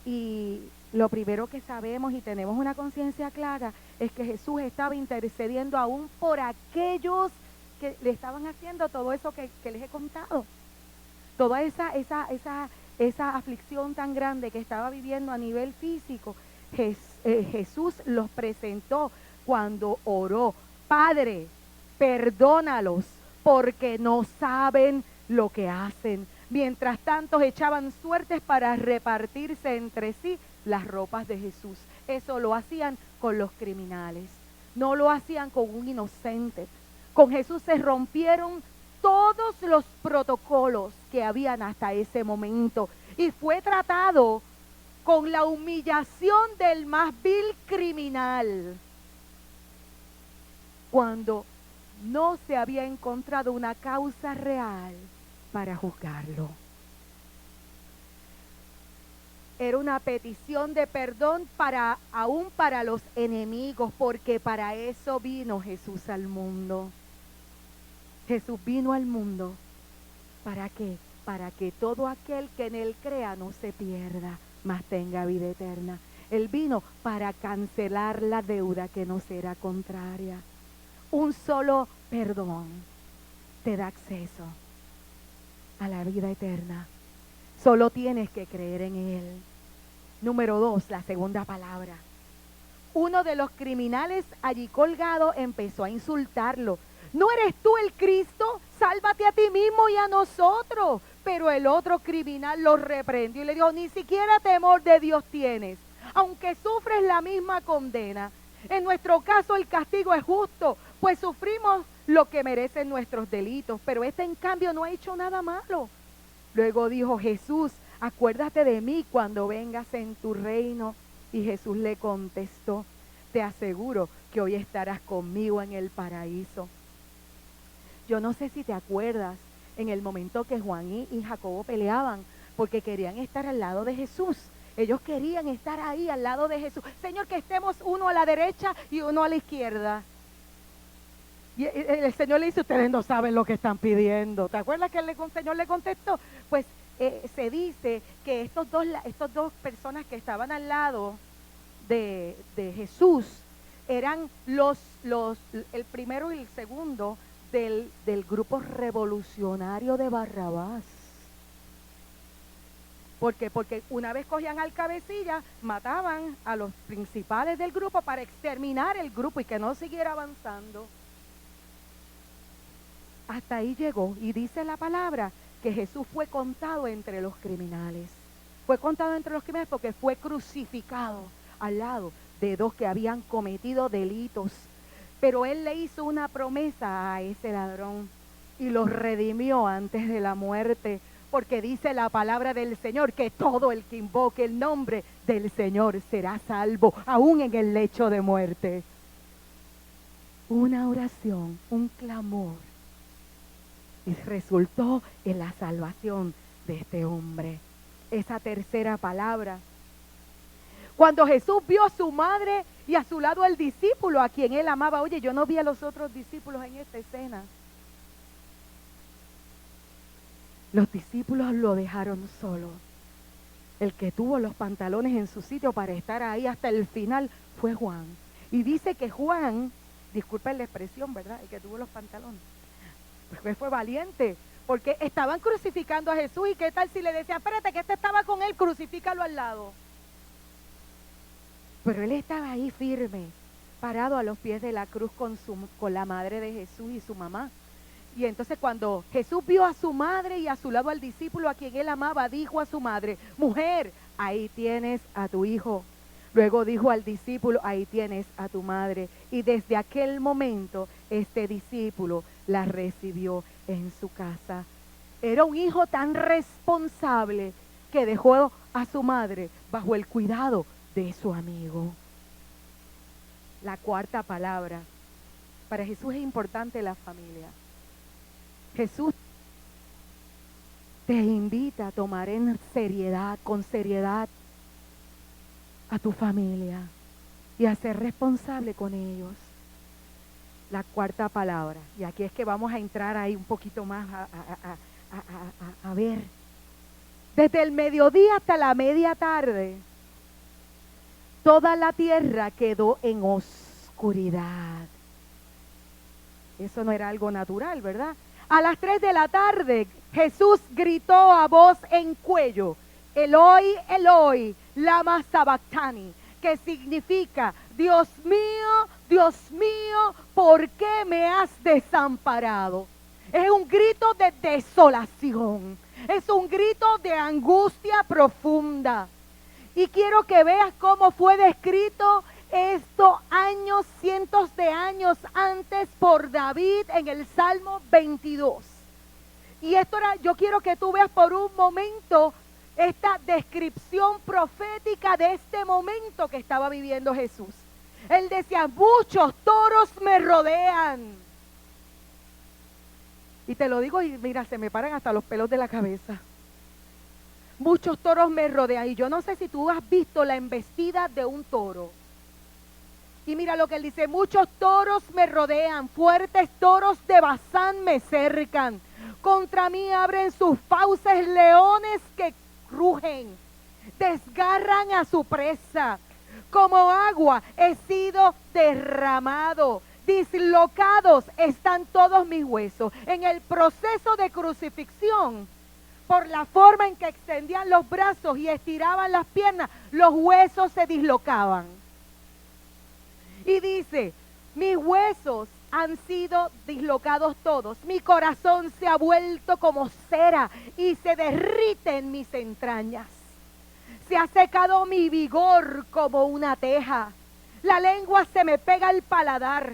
Y lo primero que sabemos y tenemos una conciencia clara es que Jesús estaba intercediendo aún por aquellos que le estaban haciendo todo eso que les he contado. Toda esa aflicción tan grande que estaba viviendo a nivel físico, Jesús los presentó cuando oró: Padre, perdónalos porque no saben lo que hacen. Mientras tanto echaban suertes para repartirse entre sí las ropas de Jesús. Eso lo hacían con los criminales, no lo hacían con un inocente. Con Jesús se rompieron todos los protocolos que habían hasta ese momento y fue tratado con la humillación del más vil criminal, cuando no se había encontrado una causa real para juzgarlo. Era una petición de perdón aún para los enemigos, porque para eso vino Jesús al mundo. Jesús vino al mundo, ¿para qué? Para que todo aquel que en Él crea no se pierda, mas tenga vida eterna. Él vino para cancelar la deuda que nos era contraria. Un solo perdón te da acceso a la vida eterna. Solo tienes que creer en Él. Número 2, la segunda palabra. Uno de los criminales allí colgado empezó a insultarlo. ¿No eres tú el Cristo? Sálvate a ti mismo y a nosotros. Pero el otro criminal lo reprendió y le dijo: ni siquiera temor de Dios tienes, aunque sufres la misma condena. En nuestro caso el castigo es justo, pues sufrimos lo que merecen nuestros delitos, pero este en cambio no ha hecho nada malo. Luego dijo Jesús: acuérdate de mí cuando vengas en tu reino. Y Jesús le contestó: te aseguro que hoy estarás conmigo en el paraíso. Yo no sé si te acuerdas, en el momento que Juan y Jacobo peleaban, porque querían estar al lado de Jesús. Ellos querían estar ahí al lado de Jesús. Señor, que estemos uno a la derecha y uno a la izquierda. Y el Señor le dice, ustedes no saben lo que están pidiendo. ¿Te acuerdas que el Señor le contestó? Pues se dice que estos dos personas que estaban al lado de Jesús eran el primero y el segundo del grupo revolucionario de Barrabás. ¿Por qué? Porque una vez cogían al cabecilla, mataban a los principales del grupo para exterminar el grupo y que no siguiera avanzando. Hasta ahí llegó, y dice la palabra que Jesús fue contado entre los criminales. Fue contado entre los criminales porque fue crucificado al lado de dos que habían cometido delitos. Pero Él le hizo una promesa a ese ladrón y los redimió antes de la muerte, porque dice la palabra del Señor que todo el que invoque el nombre del Señor será salvo, aún en el lecho de muerte. Una oración, un clamor, y resultó en la salvación de este hombre. Esa tercera palabra. Cuando Jesús vio a su madre y a su lado al discípulo a quien Él amaba, oye, yo no vi a los otros discípulos en esta escena. Los discípulos lo dejaron solo. El que tuvo los pantalones en su sitio para estar ahí hasta el final fue Juan. Y dice que Juan, disculpen la expresión, ¿verdad? El que tuvo los pantalones. Pues fue valiente, porque estaban crucificando a Jesús, y qué tal si le decían, espérate que este estaba con él, crucifícalo al lado. Pero él estaba ahí firme, parado a los pies de la cruz con la madre de Jesús y su mamá. Y entonces cuando Jesús vio a su madre y a su lado al discípulo a quien Él amaba, dijo a su madre, mujer, ahí tienes a tu hijo. Luego dijo al discípulo, ahí tienes a tu madre. Y desde aquel momento este discípulo la recibió en su casa. Era un hijo tan responsable que dejó a su madre bajo el cuidado de su amigo. La cuarta palabra. Para Jesús es importante la familia. Jesús te invita a tomar con seriedad a tu familia y a ser responsable con ellos. La cuarta palabra, y aquí es que vamos a entrar ahí un poquito más a ver. Desde el mediodía hasta la media tarde, toda la tierra quedó en oscuridad. Eso no era algo natural, ¿verdad? A las 3 de la tarde, Jesús gritó a voz en cuello, Eloi, Eloi, lama sabactani, que significa, Dios mío, ¿por qué me has desamparado? Es un grito de desolación, es un grito de angustia profunda. Y quiero que veas cómo fue descrito esto cientos de años antes por David en el Salmo 22. Y yo quiero que tú veas por un momento esta descripción profética de este momento que estaba viviendo Jesús. Él decía, muchos toros me rodean. Y te lo digo y mira, se me paran hasta los pelos de la cabeza. Muchos toros me rodean. Y yo no sé si tú has visto la embestida de un toro. Y mira lo que él dice, muchos toros me rodean, fuertes toros de Basán me cercan. Contra mí abren sus fauces leones que rugen, desgarran a su presa. Como agua he sido derramado, dislocados están todos mis huesos. En el proceso de crucifixión, por la forma en que extendían los brazos y estiraban las piernas, los huesos se dislocaban. Y dice, mis huesos han sido dislocados todos, mi corazón se ha vuelto como cera y se derrite en mis entrañas. Se ha secado mi vigor como una teja, la lengua se me pega al paladar,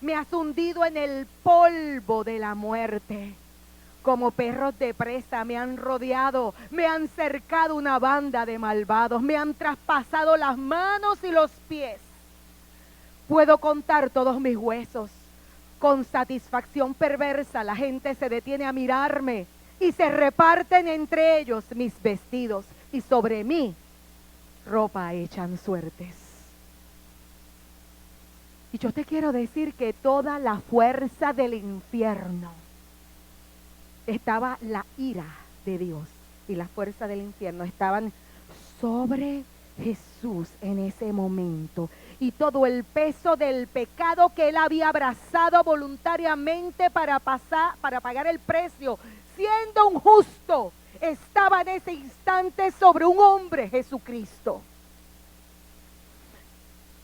me has hundido en el polvo de la muerte. Como perros de presa me han rodeado, me han cercado una banda de malvados, me han traspasado las manos y los pies. Puedo contar todos mis huesos. Con satisfacción perversa la gente se detiene a mirarme. y se reparten entre ellos mis vestidos, y sobre mí ropa echan suertes. Y yo te quiero decir que toda la fuerza del infierno, estaba la ira de Dios y la fuerza del infierno estaban sobre Jesús en ese momento. Y todo el peso del pecado que él había abrazado voluntariamente para pagar el precio, siendo un justo, estaba en ese instante sobre un hombre, Jesucristo.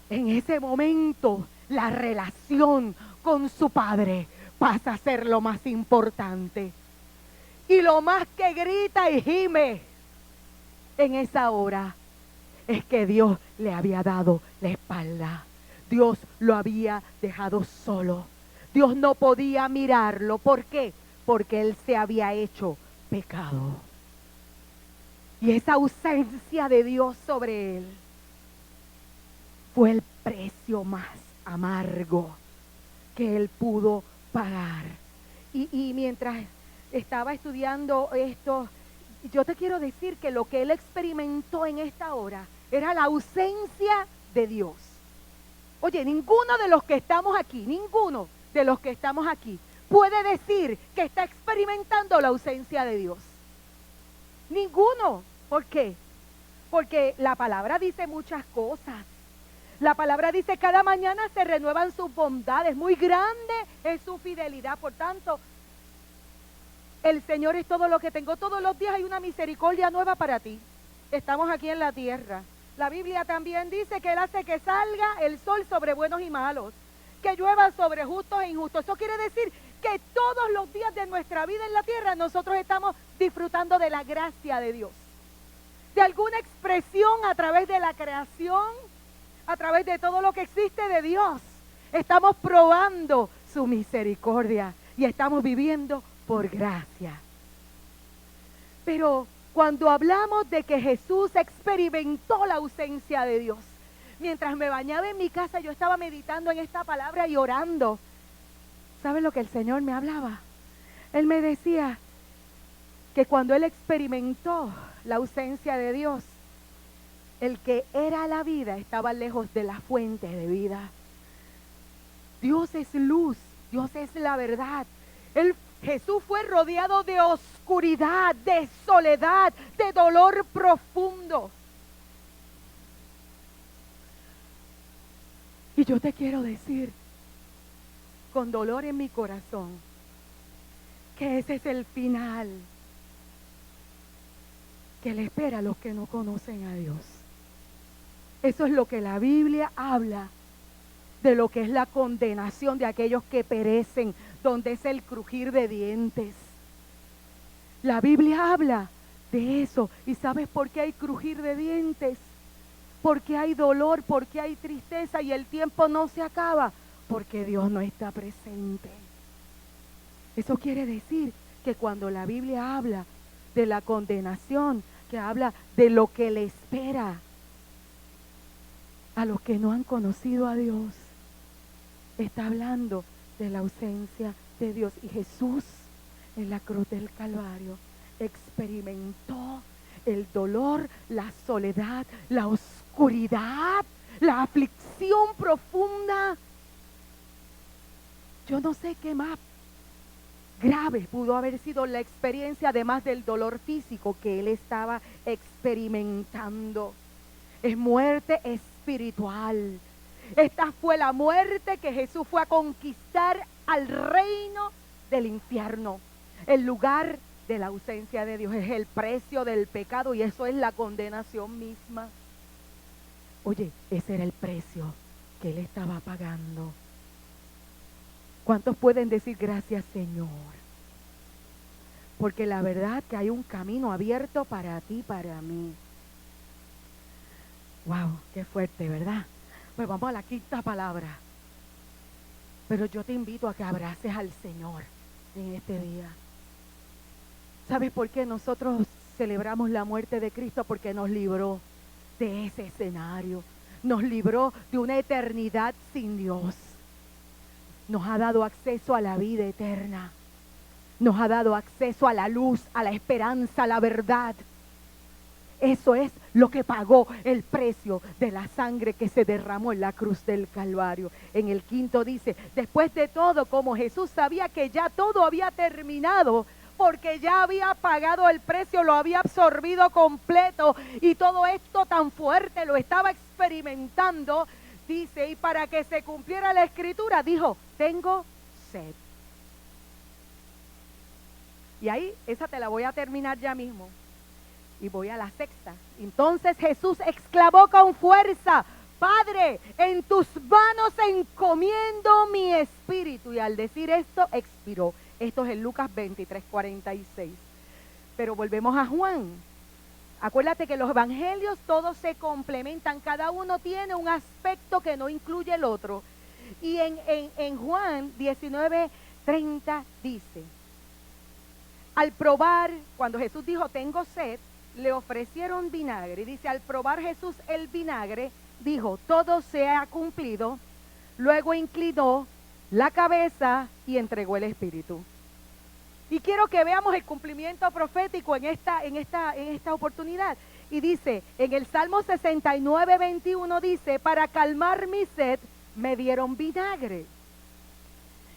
En ese momento, la relación con su Padre pasa a ser lo más importante. Y lo más que grita y gime en esa hora es que Dios le había dado la espalda. Dios lo había dejado solo. Dios no podía mirarlo. ¿Por qué? Porque él se había hecho pecado. Y esa ausencia de Dios sobre él fue el precio más amargo que él pudo pagar. Y mientras estaba estudiando esto, yo te quiero decir que lo que él experimentó en esta hora era la ausencia de Dios. Oye, ninguno de los que estamos aquí puede decir que está experimentando la ausencia de Dios. Ninguno. ¿Por qué? Porque la palabra dice muchas cosas. La palabra dice: cada mañana se renuevan sus bondades, muy grande es su fidelidad. Por tanto, el Señor es todo lo que tengo. Todos los días hay una misericordia nueva para ti. Estamos aquí en la tierra. La Biblia también dice que Él hace que salga el sol sobre buenos y malos, que llueva sobre justos e injustos. Eso quiere decir que todos los días de nuestra vida en la tierra nosotros estamos disfrutando de la gracia de Dios, de alguna expresión a través de la creación, a través de todo lo que existe de Dios. Estamos probando su misericordia y estamos viviendo por gracia. Pero cuando hablamos de que Jesús experimentó la ausencia de Dios, mientras me bañaba en mi casa, yo estaba meditando en esta palabra y orando. ¿Sabe lo que el Señor me hablaba? Él me decía que cuando Él experimentó la ausencia de Dios, el que era la vida estaba lejos de la fuente de vida. Dios es luz, Dios es la verdad. Jesús fue rodeado de oscuridad, de soledad, de dolor profundo. Y yo te quiero decir, con dolor en mi corazón, que ese es el final que le espera a los que no conocen a Dios. Eso es lo que la Biblia habla de lo que es la condenación de aquellos que perecen, donde es el crujir de dientes. La Biblia habla de eso. ¿Y sabes por qué hay crujir de dientes? Porque hay dolor, porque hay tristeza y el tiempo no se acaba, porque Dios no está presente. Eso quiere decir que cuando la Biblia habla de la condenación, que habla de lo que le espera a los que no han conocido a Dios, está hablando de la ausencia de Dios. Y Jesús en la cruz del Calvario experimentó el dolor, la soledad, la oscuridad, la aflicción profunda. Yo no sé qué más grave pudo haber sido la experiencia, además del dolor físico que él estaba experimentando. Es muerte espiritual. Esta fue la muerte que Jesús fue a conquistar al reino del infierno, el lugar de la ausencia de Dios. Es el precio del pecado y eso es la condenación misma. Oye, ese era el precio que él estaba pagando. ¿Cuántos pueden decir gracias, Señor? Porque la verdad que hay un camino abierto para ti, para mí. Wow, qué fuerte, ¿verdad? Pues vamos a la quinta palabra. Pero yo te invito a que abraces al Señor en este día. ¿Sabes por qué nosotros celebramos la muerte de Cristo? Porque nos libró de ese escenario. Nos libró de una eternidad sin Dios. Nos ha dado acceso a la vida eterna. Nos ha dado acceso a la luz, a la esperanza, a la verdad. Eso es lo que pagó el precio de la sangre que se derramó en la cruz del Calvario. En el 5 dice, después de todo, como Jesús sabía que ya todo había terminado, porque ya había pagado el precio, lo había absorbido completo, y todo esto tan fuerte lo estaba experimentando, dice, y para que se cumpliera la escritura, dijo, tengo sed. Y ahí, esa te la voy a terminar ya mismo. Y voy a la sexta. Entonces Jesús exclamó con fuerza, Padre, en tus manos encomiendo mi espíritu. Y al decir esto, expiró. Esto es en Lucas 23:46. Pero volvemos a Juan. Acuérdate que los evangelios todos se complementan. Cada uno tiene un aspecto que no incluye el otro. Y en Juan 19:30 dice, al probar, cuando Jesús dijo, tengo sed, le ofrecieron vinagre. Y dice, al probar Jesús el vinagre, dijo, todo se ha cumplido. Luego inclinó la cabeza y entregó el espíritu. Y quiero que veamos el cumplimiento profético en esta oportunidad. Y dice, en el Salmo 69:21 dice, para calmar mi sed, me dieron vinagre.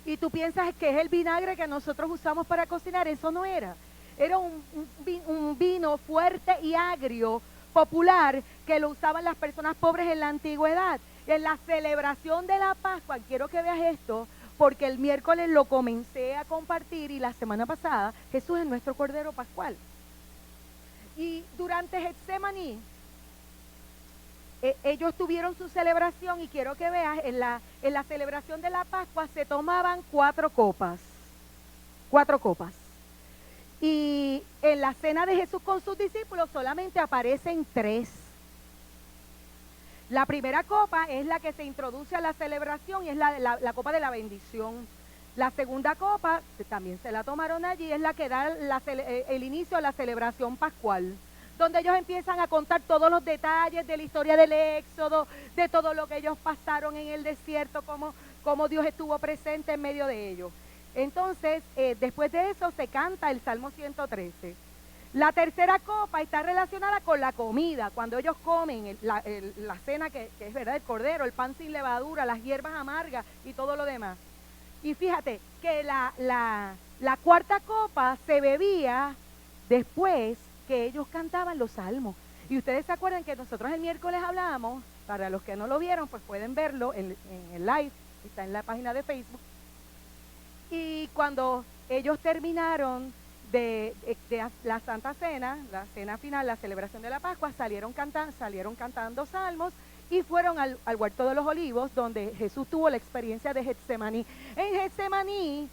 Y tú piensas que es el vinagre que nosotros usamos para cocinar. Eso no era. Era un vino fuerte y agrio, popular, que lo usaban las personas pobres en la antigüedad. En la celebración de la Pascua, quiero que veas esto, porque el miércoles lo comencé a compartir y la semana pasada, Jesús es nuestro Cordero Pascual. Y durante Getsemaní, ellos tuvieron su celebración y quiero que veas, en la celebración de la Pascua se tomaban 4 copas. 4 copas. Y en la cena de Jesús con sus discípulos solamente aparecen 3. La primera copa es la que se introduce a la celebración y es la copa de la bendición. La segunda copa, que también se la tomaron allí, es la que da el inicio a la celebración pascual, donde ellos empiezan a contar todos los detalles de la historia del Éxodo, de todo lo que ellos pasaron en el desierto, cómo Dios estuvo presente en medio de ellos. Entonces, después de eso se canta el Salmo 113. La tercera copa está relacionada con la comida, cuando ellos comen la cena que es verdad, el cordero, el pan sin levadura, las hierbas amargas y todo lo demás. Y fíjate que la cuarta copa se bebía después que ellos cantaban los salmos. Y ustedes se acuerdan que nosotros el miércoles hablábamos, para los que no lo vieron, pues pueden verlo en el live, está en la página de Facebook. Y cuando ellos terminaron de la Santa Cena, la cena final, la celebración de la Pascua, salieron cantando salmos y fueron al huerto de los olivos, donde Jesús tuvo la experiencia de Getsemaní. En Getsemaní,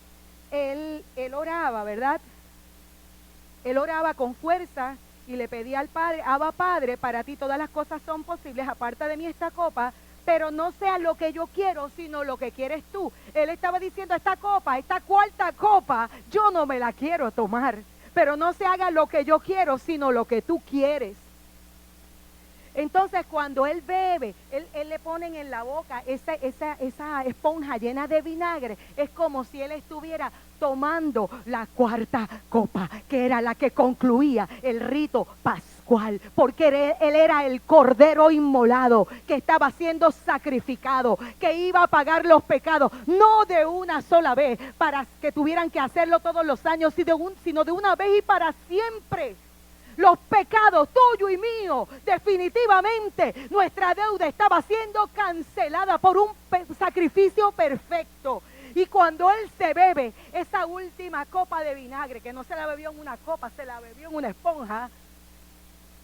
él oraba, ¿verdad? Él oraba con fuerza y le pedía al Padre, Abba Padre, para ti todas las cosas son posibles, aparta de mí esta copa, pero no sea lo que yo quiero, sino lo que quieres tú. Él estaba diciendo, esta cuarta copa, yo no me la quiero tomar, pero no se haga lo que yo quiero, sino lo que tú quieres. Entonces, cuando él bebe, él le ponen en la boca esa esponja llena de vinagre. Es como si él estuviera tomando la cuarta copa, que era la que concluía el rito pascual, porque él era el cordero inmolado que estaba siendo sacrificado, que iba a pagar los pecados, no de una sola vez, para que tuvieran que hacerlo todos los años, sino de una vez y para siempre. Los pecados tuyo y mío, definitivamente nuestra deuda estaba siendo cancelada por un sacrificio perfecto. Y cuando él se bebe esa última copa de vinagre, que no se la bebió en una copa, se la bebió en una esponja,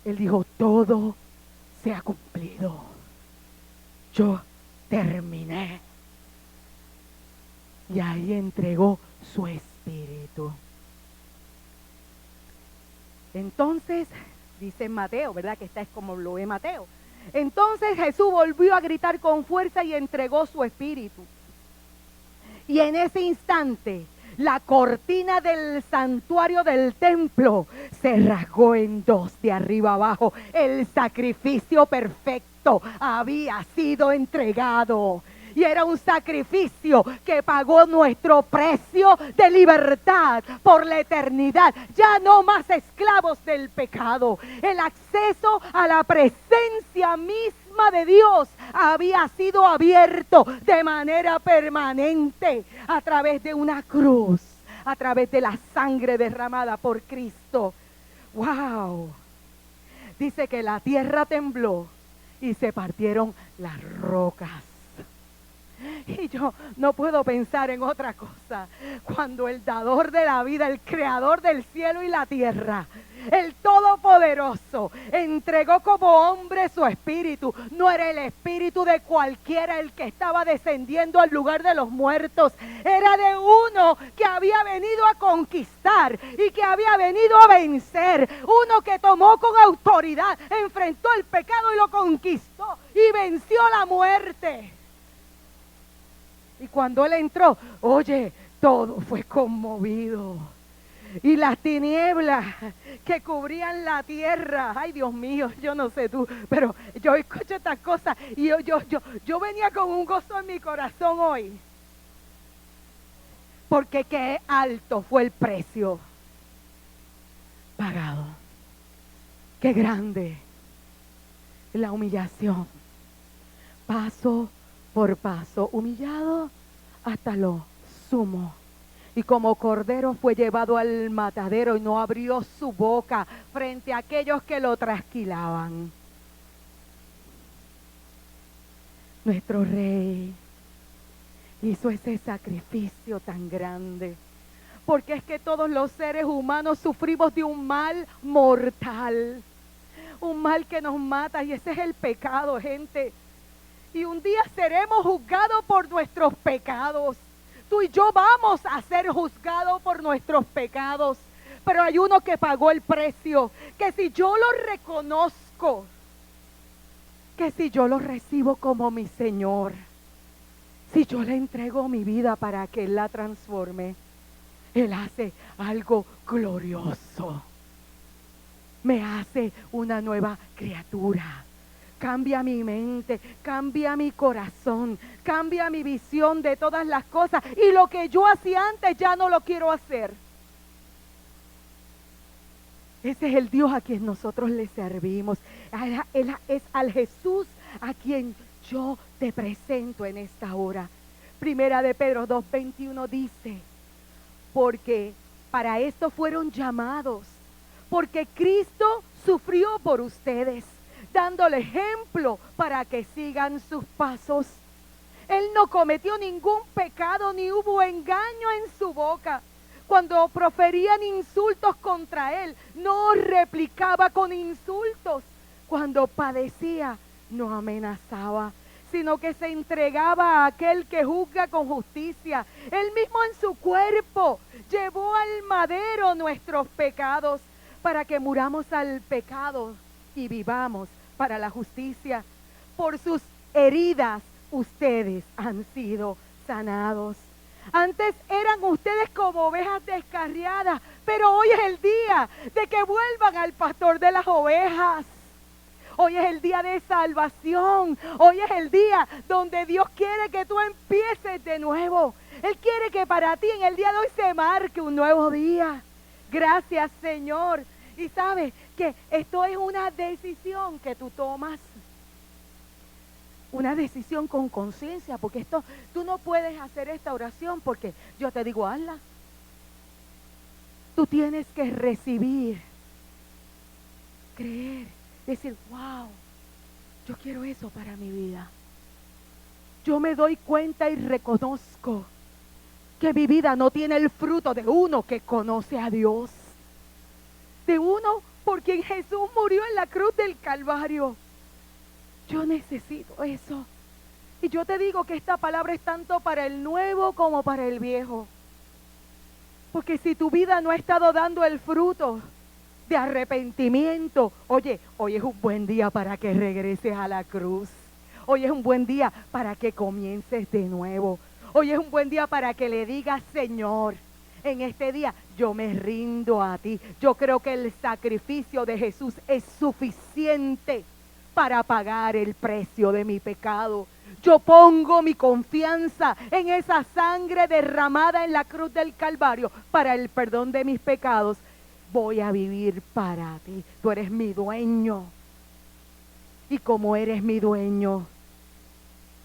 él dijo, todo se ha cumplido. Yo terminé. Y ahí entregó su espíritu. Entonces, dice Mateo, ¿verdad? Que esta es como lo ve Mateo. Entonces Jesús volvió a gritar con fuerza y entregó su espíritu. Y en ese instante, la cortina del santuario del templo se rasgó en 2 de arriba abajo. El sacrificio perfecto había sido entregado. Y era un sacrificio que pagó nuestro precio de libertad por la eternidad. Ya no más esclavos del pecado. El acceso a la presencia misma de Dios había sido abierto de manera permanente a través de una cruz, a través de la sangre derramada por Cristo. ¡Wow! Dice que la tierra tembló y se partieron las rocas. Y yo no puedo pensar en otra cosa. Cuando el dador de la vida, el creador del cielo y la tierra, el todopoderoso, entregó como hombre su espíritu. No era el espíritu de cualquiera el que estaba descendiendo al lugar de los muertos. Era de uno que había venido a conquistar y que había venido a vencer. Uno que tomó con autoridad, enfrentó el pecado y lo conquistó y venció la muerte. Y cuando Él entró, oye, todo fue conmovido. Y las tinieblas que cubrían la tierra, ay Dios mío, yo no sé tú, pero yo escucho estas cosas y yo venía con un gozo en mi corazón hoy. Porque qué alto fue el precio pagado. Qué grande la humillación. Paso por paso, humillado hasta lo sumo. Y como cordero fue llevado al matadero y no abrió su boca frente a aquellos que lo trasquilaban. Nuestro Rey hizo ese sacrificio tan grande. Porque es que todos los seres humanos sufrimos de un mal mortal. Un mal que nos mata y ese es el pecado, gente. Y un día seremos juzgados por nuestros pecados. Tú y yo vamos a ser juzgados por nuestros pecados. Pero hay uno que pagó el precio. Que si yo lo reconozco, que si yo lo recibo como mi Señor, si yo le entrego mi vida para que Él la transforme, Él hace algo glorioso. Me hace una nueva criatura. Cambia mi mente, cambia mi corazón, cambia mi visión de todas las cosas. Y lo que yo hacía antes ya no lo quiero hacer. Ese es el Dios a quien nosotros le servimos. Él es al Jesús a quien yo te presento en esta hora. Primera de Pedro 2:21 dice, porque para esto fueron llamados, porque Cristo sufrió por ustedes, dándole ejemplo para que sigan sus pasos. Él no cometió ningún pecado, ni hubo engaño en su boca. Cuando proferían insultos contra Él, no replicaba con insultos. Cuando padecía, no amenazaba, sino que se entregaba a aquel que juzga con justicia. Él mismo en su cuerpo llevó al madero nuestros pecados, para que muramos al pecado y vivamos para la justicia. Por sus heridas ustedes han sido sanados. Antes eran ustedes como ovejas descarriadas, pero hoy es el día de que vuelvan al pastor de las ovejas. Hoy es el día de salvación. Hoy es el día donde Dios quiere que tú empieces de nuevo. Él quiere que para ti en el día de hoy se marque un nuevo día. Gracias, Señor. Y sabes que esto es una decisión que tú tomas. Una decisión con conciencia, porque esto, tú no puedes hacer esta oración porque yo te digo, hazla. Tú tienes que recibir, creer, decir, wow, yo quiero eso para mi vida. Yo me doy cuenta y reconozco que mi vida no tiene el fruto de uno que conoce a Dios. De uno por quien Jesús murió en la cruz del Calvario. Yo necesito eso. Y yo te digo que esta palabra es tanto para el nuevo como para el viejo. Porque si tu vida no ha estado dando el fruto de arrepentimiento, oye, hoy es un buen día para que regreses a la cruz. Hoy es un buen día para que comiences de nuevo. Hoy es un buen día para que le digas, Señor, en este día yo me rindo a ti. Yo creo que el sacrificio de Jesús es suficiente para pagar el precio de mi pecado. Yo pongo mi confianza en esa sangre derramada en la cruz del Calvario para el perdón de mis pecados. Voy a vivir para ti. Tú eres mi dueño. Y como eres mi dueño,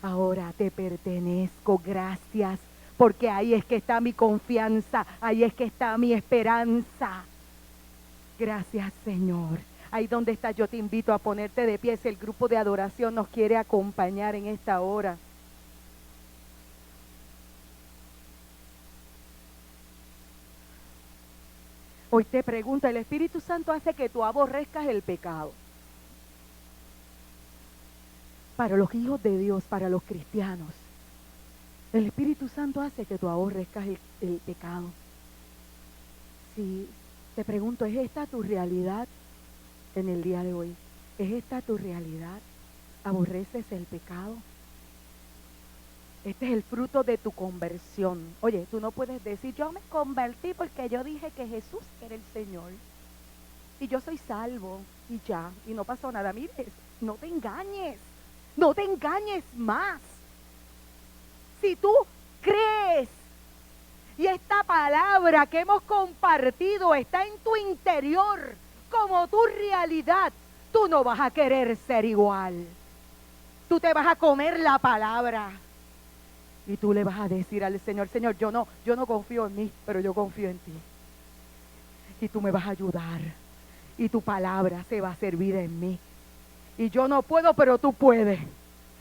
ahora te pertenezco. Gracias, porque ahí es que está mi confianza, ahí es que está mi esperanza. Gracias, Señor. Ahí donde estás, yo te invito a ponerte de pie. Si el grupo de adoración nos quiere acompañar en esta hora. Hoy te pregunto, el Espíritu Santo hace que tú aborrezcas el pecado. Para los hijos de Dios, para los cristianos, el Espíritu Santo hace que tú aborrezcas el pecado. Si te pregunto, ¿es esta tu realidad en el día de hoy? ¿Es esta tu realidad? ¿Aborreces el pecado? Este es el fruto de tu conversión. Oye, tú no puedes decir, yo me convertí porque yo dije que Jesús era el Señor. Y yo soy salvo y ya, y no pasó nada. Mire, no te engañes. No te engañes más. Si tú crees y esta palabra que hemos compartido está en tu interior como tu realidad, tú no vas a querer ser igual. Tú te vas a comer la palabra y tú le vas a decir al Señor, Señor, yo no confío en mí, pero yo confío en ti. Y tú me vas a ayudar y tu palabra se va a servir en mí. Y yo no puedo, pero tú puedes.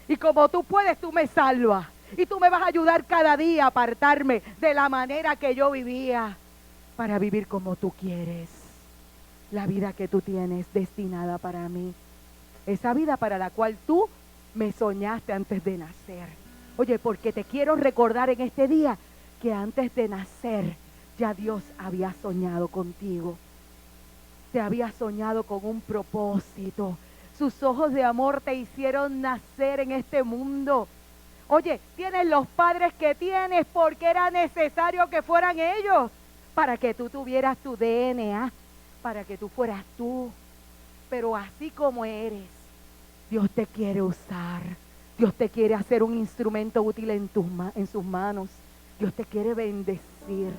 Y como tú puedes, tú me salvas. Y tú me vas a ayudar cada día a apartarme de la manera que yo vivía para vivir como tú quieres. La vida que tú tienes destinada para mí. Esa vida para la cual tú me soñaste antes de nacer. Oye, porque te quiero recordar en este día que antes de nacer ya Dios había soñado contigo. Te había soñado con un propósito. Sus ojos de amor te hicieron nacer en este mundo. Oye, tienes los padres que tienes porque era necesario que fueran ellos para que tú tuvieras tu DNA, para que tú fueras tú. Pero así como eres, Dios te quiere usar. Dios te quiere hacer un instrumento útil en sus manos. Dios te quiere bendecir.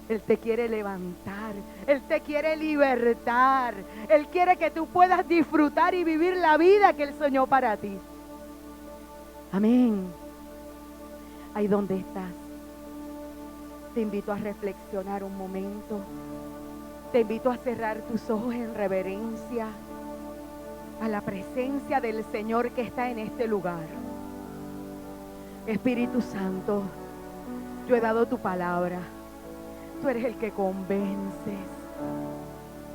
Él te quiere levantar, Él te quiere libertar, Él quiere que tú puedas disfrutar y vivir la vida que Él soñó para ti. Amén. Ahí donde estás, te invito a reflexionar un momento, te invito a cerrar tus ojos en reverencia a la presencia del Señor que está en este lugar. Espíritu Santo, yo he dado tu palabra. Tú eres el que convences,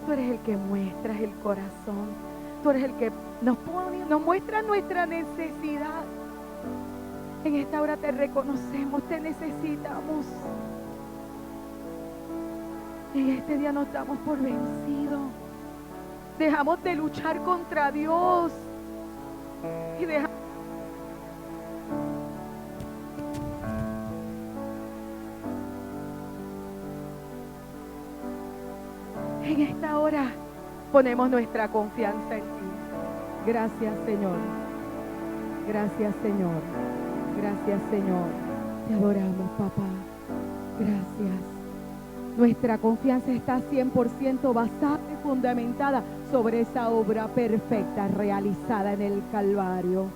tú eres el que muestras el corazón, tú eres el que nos muestra nuestra necesidad. En esta hora te reconocemos, te necesitamos. En este día nos damos por vencidos. Dejamos de luchar contra Dios y dejamos. En esta hora ponemos nuestra confianza en ti. Gracias, Señor. Gracias, Señor. Gracias, Señor. Te adoramos, papá. Gracias. Nuestra confianza está 100% basada y fundamentada sobre esa obra perfecta realizada en el Calvario.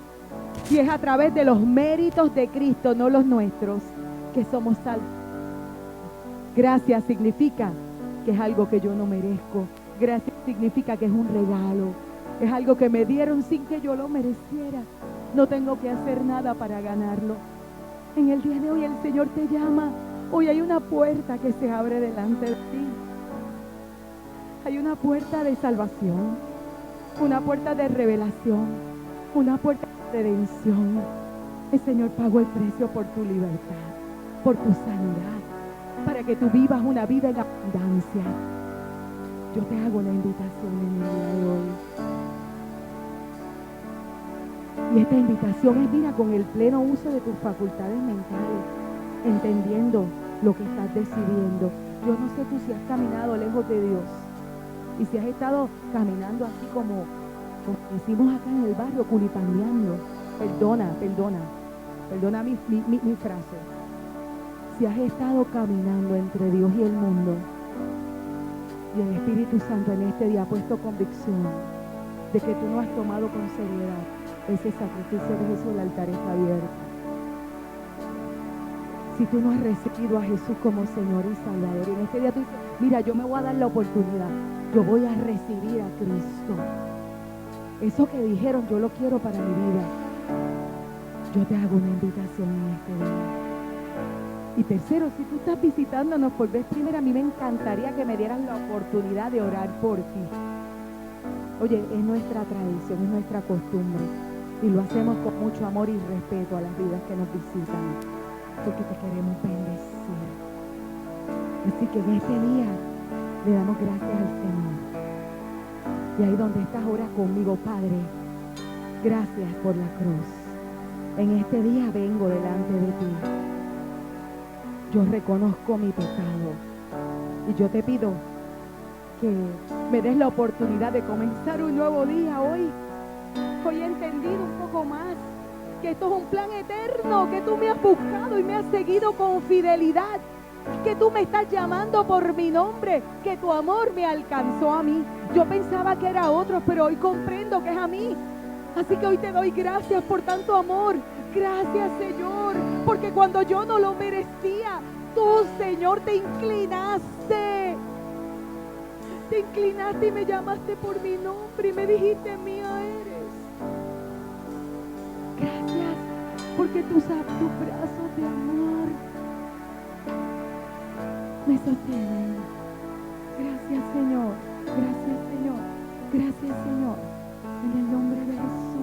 Y es a través de los méritos de Cristo, no los nuestros, que somos salvos. Gracias significa que es algo que yo no merezco. Gracias significa que es un regalo. Es algo que me dieron sin que yo lo mereciera. No tengo que hacer nada para ganarlo. En el día de hoy el Señor te llama. Hoy hay una puerta que se abre delante de ti. Hay una puerta de salvación, una puerta de revelación, una puerta de redención. El Señor pagó el precio por tu libertad, por tu sanidad, para que tú vivas una vida en abundancia. Yo te hago la invitación en el día de hoy. Y esta invitación es, mira, con el pleno uso de tus facultades mentales, entendiendo lo que estás decidiendo. Yo no sé tú si has caminado lejos de Dios y si has estado caminando así como decimos acá en el barrio, culipaneando. Perdona, perdona mi frase, si has estado caminando entre Dios y el mundo, y el Espíritu Santo en este día ha puesto convicción de que tú no has tomado con seriedad ese sacrificio de Jesús, el altar está abierto. Si tú no has recibido a Jesús como Señor y Salvador, y en este día tú dices, mira, yo me voy a dar la oportunidad, yo voy a recibir a Cristo. Eso que dijeron, yo lo quiero para mi vida. Yo te hago una invitación en este día. Y tercero, si tú estás visitándonos por vez primera, a mí me encantaría que me dieras la oportunidad de orar por ti. Oye, es nuestra tradición, es nuestra costumbre. Y lo hacemos con mucho amor y respeto a las vidas que nos visitan, porque te queremos bendecir. Así que en este día le damos gracias al Señor. Y ahí donde estás, ora conmigo, Padre. Gracias por la cruz. En este día vengo delante de ti. Yo reconozco mi pecado. Y yo te pido que me des la oportunidad de comenzar un nuevo día hoy. Hoy he entendido un poco más que esto es un plan eterno, que tú me has buscado y me has seguido con fidelidad, que tú me estás llamando por mi nombre, que tu amor me alcanzó a mí. Yo pensaba que era a otros, pero hoy comprendo que es a mí. Así que hoy te doy gracias por tanto amor. Gracias, Señor, porque cuando yo no lo merecía, tú, Señor, te inclinaste. Te inclinaste y me llamaste por mi nombre y me dijiste, mía eres. Gracias, porque tus brazos de amor me sostienen. Gracias, Señor. Gracias, Señor. Gracias, Señor. En el nombre de Jesús.